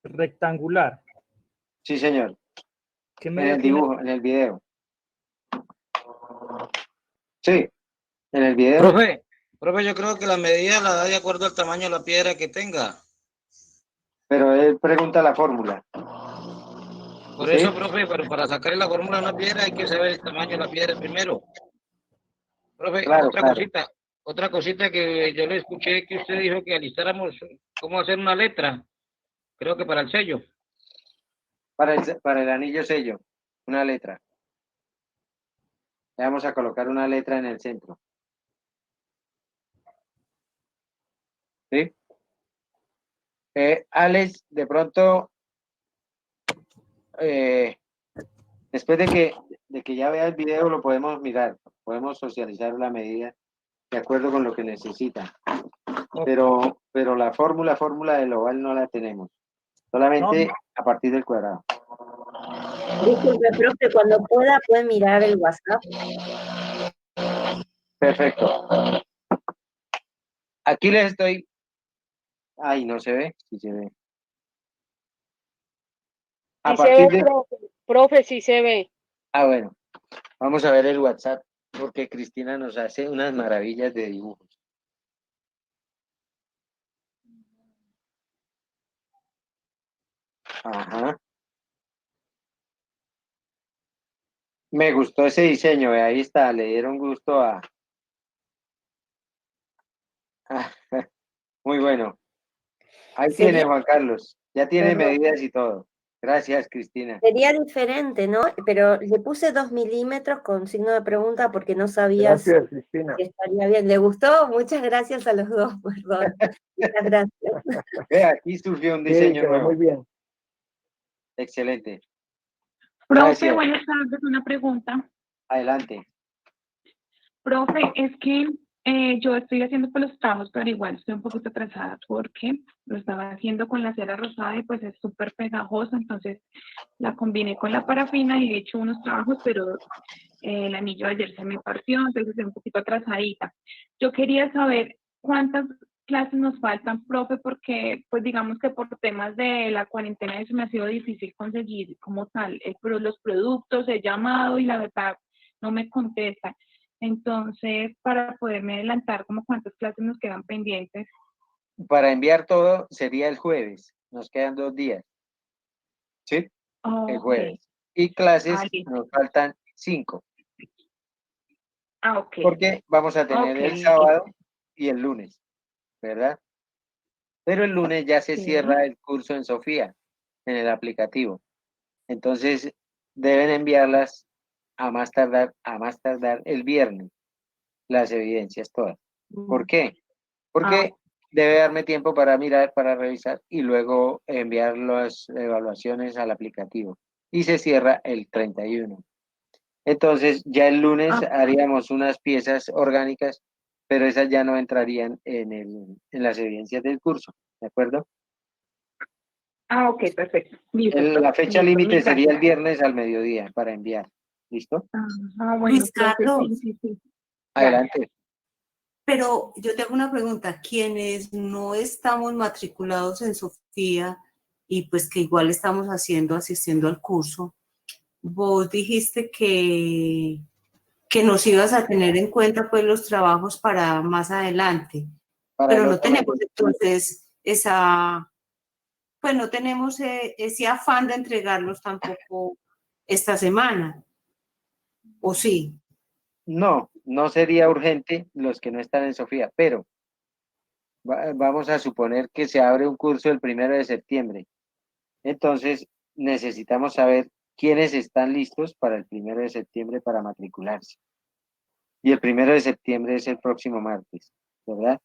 rectangular. Sí, señor. ¿Qué En medida el tiene? dibujo, en el video. Sí, en el video. Profe, yo creo que la medida la da de acuerdo al tamaño de la piedra que tenga. Pero él pregunta la fórmula. Por ¿Sí? eso, profe, pero para sacar la fórmula de una piedra hay que saber el tamaño de la piedra primero. Profe, Claro, otra claro. otra cosita que yo le escuché que usted dijo que alistáramos cómo hacer una letra, creo que para el sello. Para el anillo sello, una letra. Le vamos a colocar una letra en el centro. ¿Sí? Alex, de pronto, después de que ya vea el video, lo podemos mirar. Podemos socializar la medida de acuerdo con lo que necesita. Pero la fórmula del oval no la tenemos. Solamente a partir del cuadrado. Disculpe, profe, cuando puede mirar el WhatsApp. Perfecto. Aquí les estoy. Ay, no se ve. Sí se ve. A Sí se partir ve, de. profe, sí se ve. Ah, bueno. Vamos a ver el WhatsApp porque Cristina nos hace unas maravillas de dibujos. Ajá. Me gustó ese diseño, ahí está, le dieron gusto a... Muy bueno. Ahí tiene, Sería, Juan Carlos. Ya tiene perdón, medidas y todo. Gracias, Cristina. sería diferente, ¿no? Pero le puse 2 milímetros con signo de pregunta porque no sabía si Gracias, Cristina. estaría bien. ¿Le gustó? Muchas gracias a los dos, perdón. Muchas gracias. Ve, aquí surgió un Sí, diseño quedó muy nuevo. bien. Excelente. Profe, Gracias. buenas tardes, una pregunta. Adelante. Profe, es que yo estoy haciendo por los trabajos, pero igual estoy un poquito atrasada porque lo estaba haciendo con la cera rosada y pues es súper pegajosa, entonces la combiné con la parafina y he hecho unos trabajos, pero el anillo de ayer se me partió, entonces estoy un poquito atrasadita. Yo quería saber cuántas clases nos faltan, profe, porque pues digamos que por temas de la cuarentena eso me ha sido difícil conseguir como tal los productos, he llamado y la verdad no me contestan. Entonces, para poderme adelantar, como cuántas clases nos quedan pendientes. Para enviar todo sería el jueves. nos quedan 2 días, ¿sí? El Ok. jueves. Y clases listo. nos faltan 5, Ok. porque vamos a tener Ok, el listo. sábado y el lunes, ¿verdad? Pero el lunes ya se Sí. cierra el curso en Sofía, en el aplicativo. Entonces, deben enviarlas a más tardar el viernes, las evidencias todas. ¿Por qué? Porque debe darme tiempo para mirar, para revisar y luego enviar las evaluaciones al aplicativo. Y se cierra el 31. Entonces, ya el lunes haríamos unas piezas orgánicas, pero esas ya no entrarían en las evidencias del curso, ¿de acuerdo? Ok, perfecto. Listo, La fecha listo, límite mil sería gracias. el viernes al mediodía para enviar. ¿Listo? Bueno, Luis profe, Carlos, sí. Adelante. pero yo te hago una pregunta. Quienes no estamos matriculados en Sofía y pues que igual estamos asistiendo al curso, vos dijiste que nos ibas a tener en cuenta pues los trabajos para más adelante, Para pero el no otro tenemos mes. entonces no tenemos ese afán de entregarlos tampoco esta semana, ¿o sí? No, no sería urgente los que no están en Sofía, pero vamos a suponer que se abre un curso el 1 de septiembre. Entonces, necesitamos saber quiénes están listos para el 1 de septiembre para matricularse. Y el 1 de septiembre es el próximo martes, ¿verdad?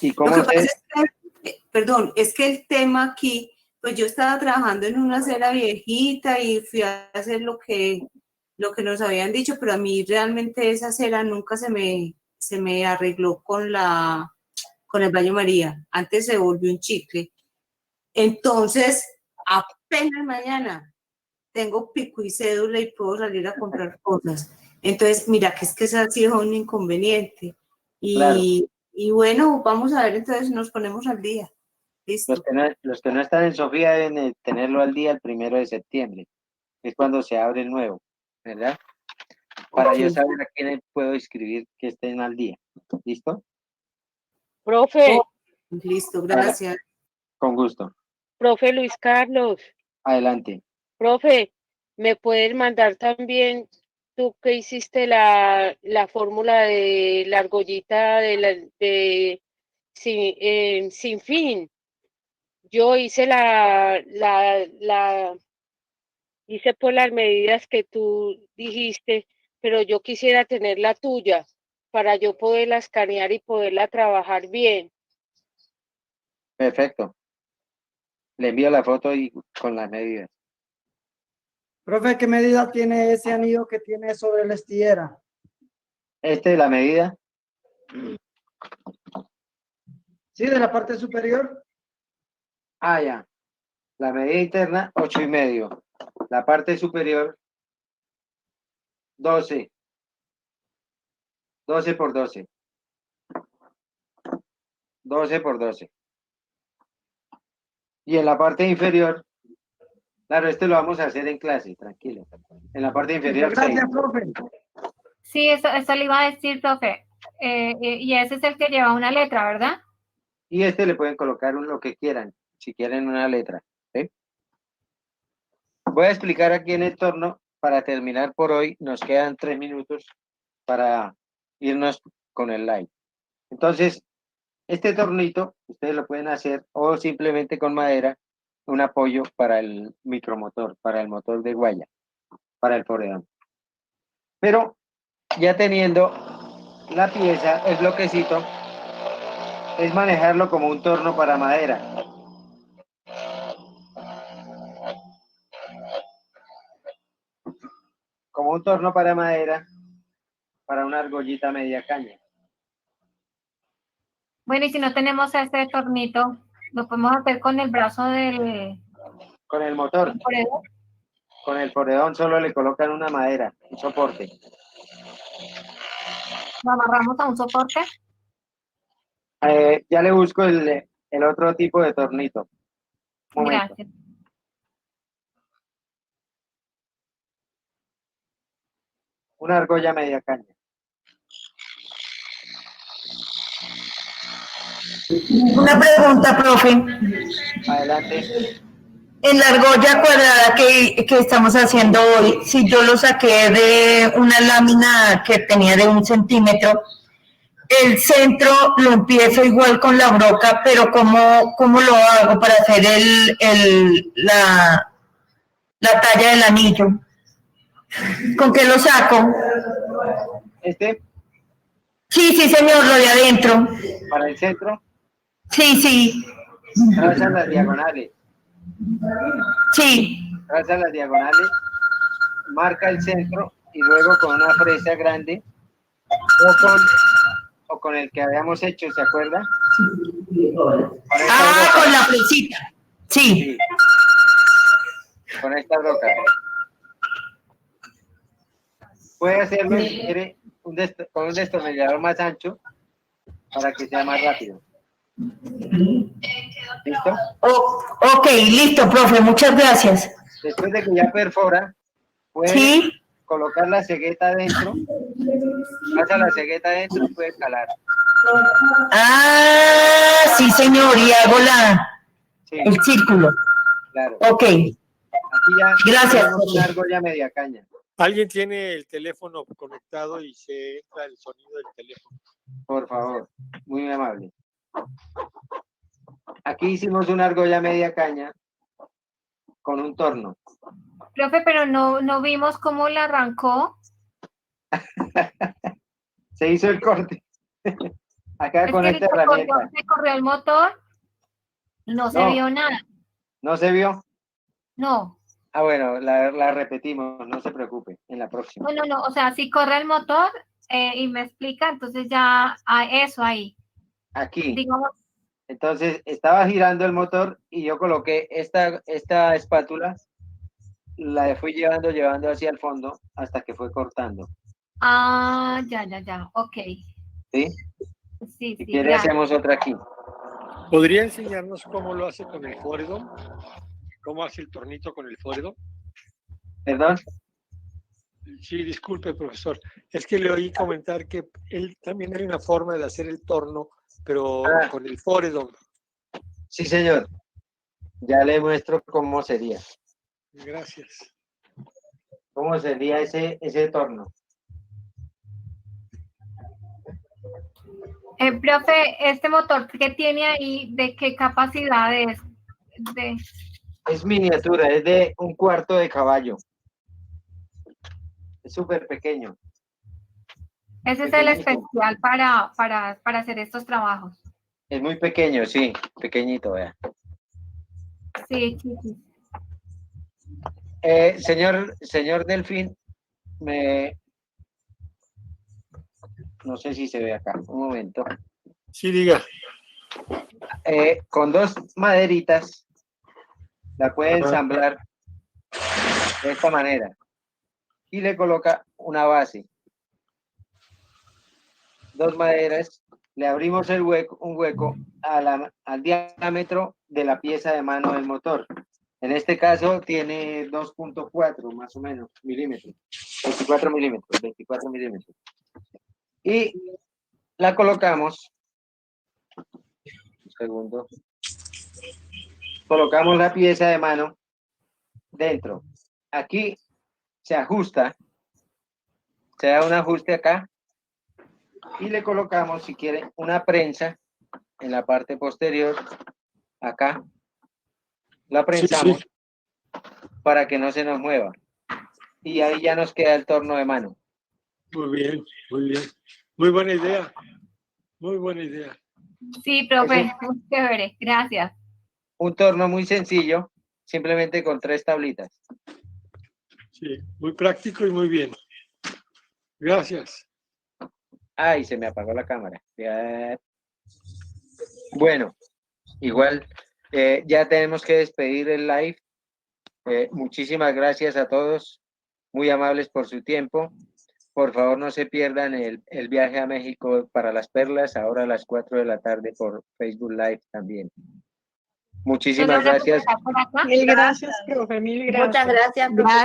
¿Y Lo cómo que se...? pasa es que, perdón, es que el tema aquí, pues yo estaba trabajando en una acera viejita y fui a hacer lo que nos habían dicho, pero a mí realmente esa acera nunca se me arregló con el baño María. Antes se volvió un chicle. Entonces, apenas mañana tengo pico y cédula y puedo salir a comprar cosas. Entonces, mira, que es que ese ha sido un inconveniente. Claro. Y bueno, vamos a ver, entonces nos ponemos al día. Listo. Los que no están en Sofía deben de tenerlo al día el 1 de septiembre, que es cuando se abre el nuevo, ¿verdad? Para yo saber a quién puedo inscribir que estén al día. ¿Listo? Profe, Listo, gracias. Con gusto. profe Luis Carlos, Adelante. profe, ¿me puedes mandar también tú que hiciste la fórmula de la argollita sin fin? Yo hice hice por las medidas que tú dijiste, pero yo quisiera tener la tuya para yo poderla escanear y poderla trabajar bien. Perfecto. Le envío la foto y con las medidas. Profe, ¿qué medida tiene ese anillo que tiene sobre la estillera? ¿Este es la medida? Sí, de la parte superior. Ah, ya. La medida interna, 8,5. La parte superior, 12. 12 por 12. 12 por 12. Y en la parte inferior, claro, este lo vamos a hacer en clase, tranquilo. En la parte inferior, 6. Gracias, profe. Sí, eso le iba a decir, profe. Y ese es el que lleva una letra, ¿verdad? Y este le pueden colocar lo que quieran, si quieren una letra. ¿Sí? Voy a explicar aquí en el torno, para terminar por hoy, nos quedan 3 minutos para irnos con el live. Entonces, este tornito, ustedes lo pueden hacer o simplemente con madera, un apoyo para el micromotor, para el motor de guaya, para el foredón. Pero ya teniendo la pieza, el bloquecito, es manejarlo como un torno para madera. Como un torno para madera, para una argollita media caña. Bueno, y si no tenemos este tornito, lo podemos hacer con el brazo del Con el motor. foredón. Con el foredón solo le colocan una madera, un soporte. Lo amarramos a un soporte. Ya le busco el otro tipo de tornito. Un momento. Gracias. Una argolla media caña. Una pregunta, profe. Adelante. En la argolla cuadrada que estamos haciendo hoy, si yo lo saqué de una lámina que tenía de 1 centímetro, el centro lo empiezo igual con la broca, pero ¿cómo lo hago para hacer la talla del anillo? ¿Con qué lo saco? ¿Este? Sí, señor, lo de adentro. ¿Para el centro? Sí. Traza las diagonales. Sí. Traza las diagonales, marca el centro y luego con una fresa grande o con el que habíamos hecho, ¿se acuerda? Con la fresita. Sí. Con esta broca. Puede hacerlo si quiere con un destornillador más ancho para que sea más rápido. ¿Listo? Ok, listo, profe, muchas gracias. Después de que ya perfora, puede colocar la cegueta adentro, pasa la cegueta adentro y puede calar. Sí, señor, y hago el círculo. Claro. Ok. Aquí ya Gracias. tenemos una argolla media caña. ¿Alguien tiene el teléfono conectado y se entra el sonido del teléfono? Por favor, muy amable. Aquí hicimos una argolla media caña con un torno. Profe, pero no vimos cómo la arrancó. Se hizo el corte. Acá con esta herramienta. Se corrió el motor y no se vio nada. ¿No se vio? No. Bueno, la repetimos, no se preocupe, en la próxima. No, o sea, si corre el motor y me explica, entonces ya eso ahí. Aquí. Digamos. Entonces, estaba girando el motor y yo coloqué esta espátula, la fui llevando hacia el fondo hasta que fue cortando. Ya, ok. ¿Sí? Sí, Si quiere, gracias. hacemos otra aquí. ¿Podría enseñarnos cómo lo hace con el Foredom? ¿Cómo hace el tornito con el Foredom? ¿Perdón? Sí, disculpe, profesor. Es que le oí comentar que él también hay una forma de hacer el torno, pero con el Foredom. Sí, señor. Ya le muestro cómo sería. Gracias. ¿Cómo sería ese torno? Profe, este motor que tiene ahí, ¿de qué capacidad es? Es miniatura, es de 1/4 de caballo. Es súper pequeño. Ese es el especial para hacer estos trabajos. Es muy pequeño, sí, pequeñito, vea. Sí. Señor Delfín, no sé si se ve acá, un momento. Sí, diga. Con 2 maderitas la puede ensamblar de esta manera y le coloca una base. 2 maderas, le abrimos un hueco al diámetro de la pieza de mano del motor. En este caso tiene 2.4 más o menos milímetros, 24 milímetros. Y la colocamos, un segundo, colocamos la pieza de mano dentro. Aquí se ajusta, se da un ajuste acá y le colocamos, si quiere, una prensa en la parte posterior, acá. La prensamos para que no se nos mueva. Y ahí ya nos queda el torno de mano. Muy bien, muy bien. Muy buena idea. Muy buena idea. Sí, profe, muy chévere. Gracias. Un torno muy sencillo, simplemente con 3 tablitas. Sí, muy práctico y muy bien. Gracias. Ay, se me apagó la cámara. Bueno, igual ya tenemos que despedir el live. Muchísimas gracias a todos, muy amables por su tiempo. Por favor, no se pierdan el viaje a México para las perlas, ahora a las 4 de la tarde por Facebook Live también. Muchísimas gracias. Mil gracias, profe, mil gracias. Muchas gracias, profe.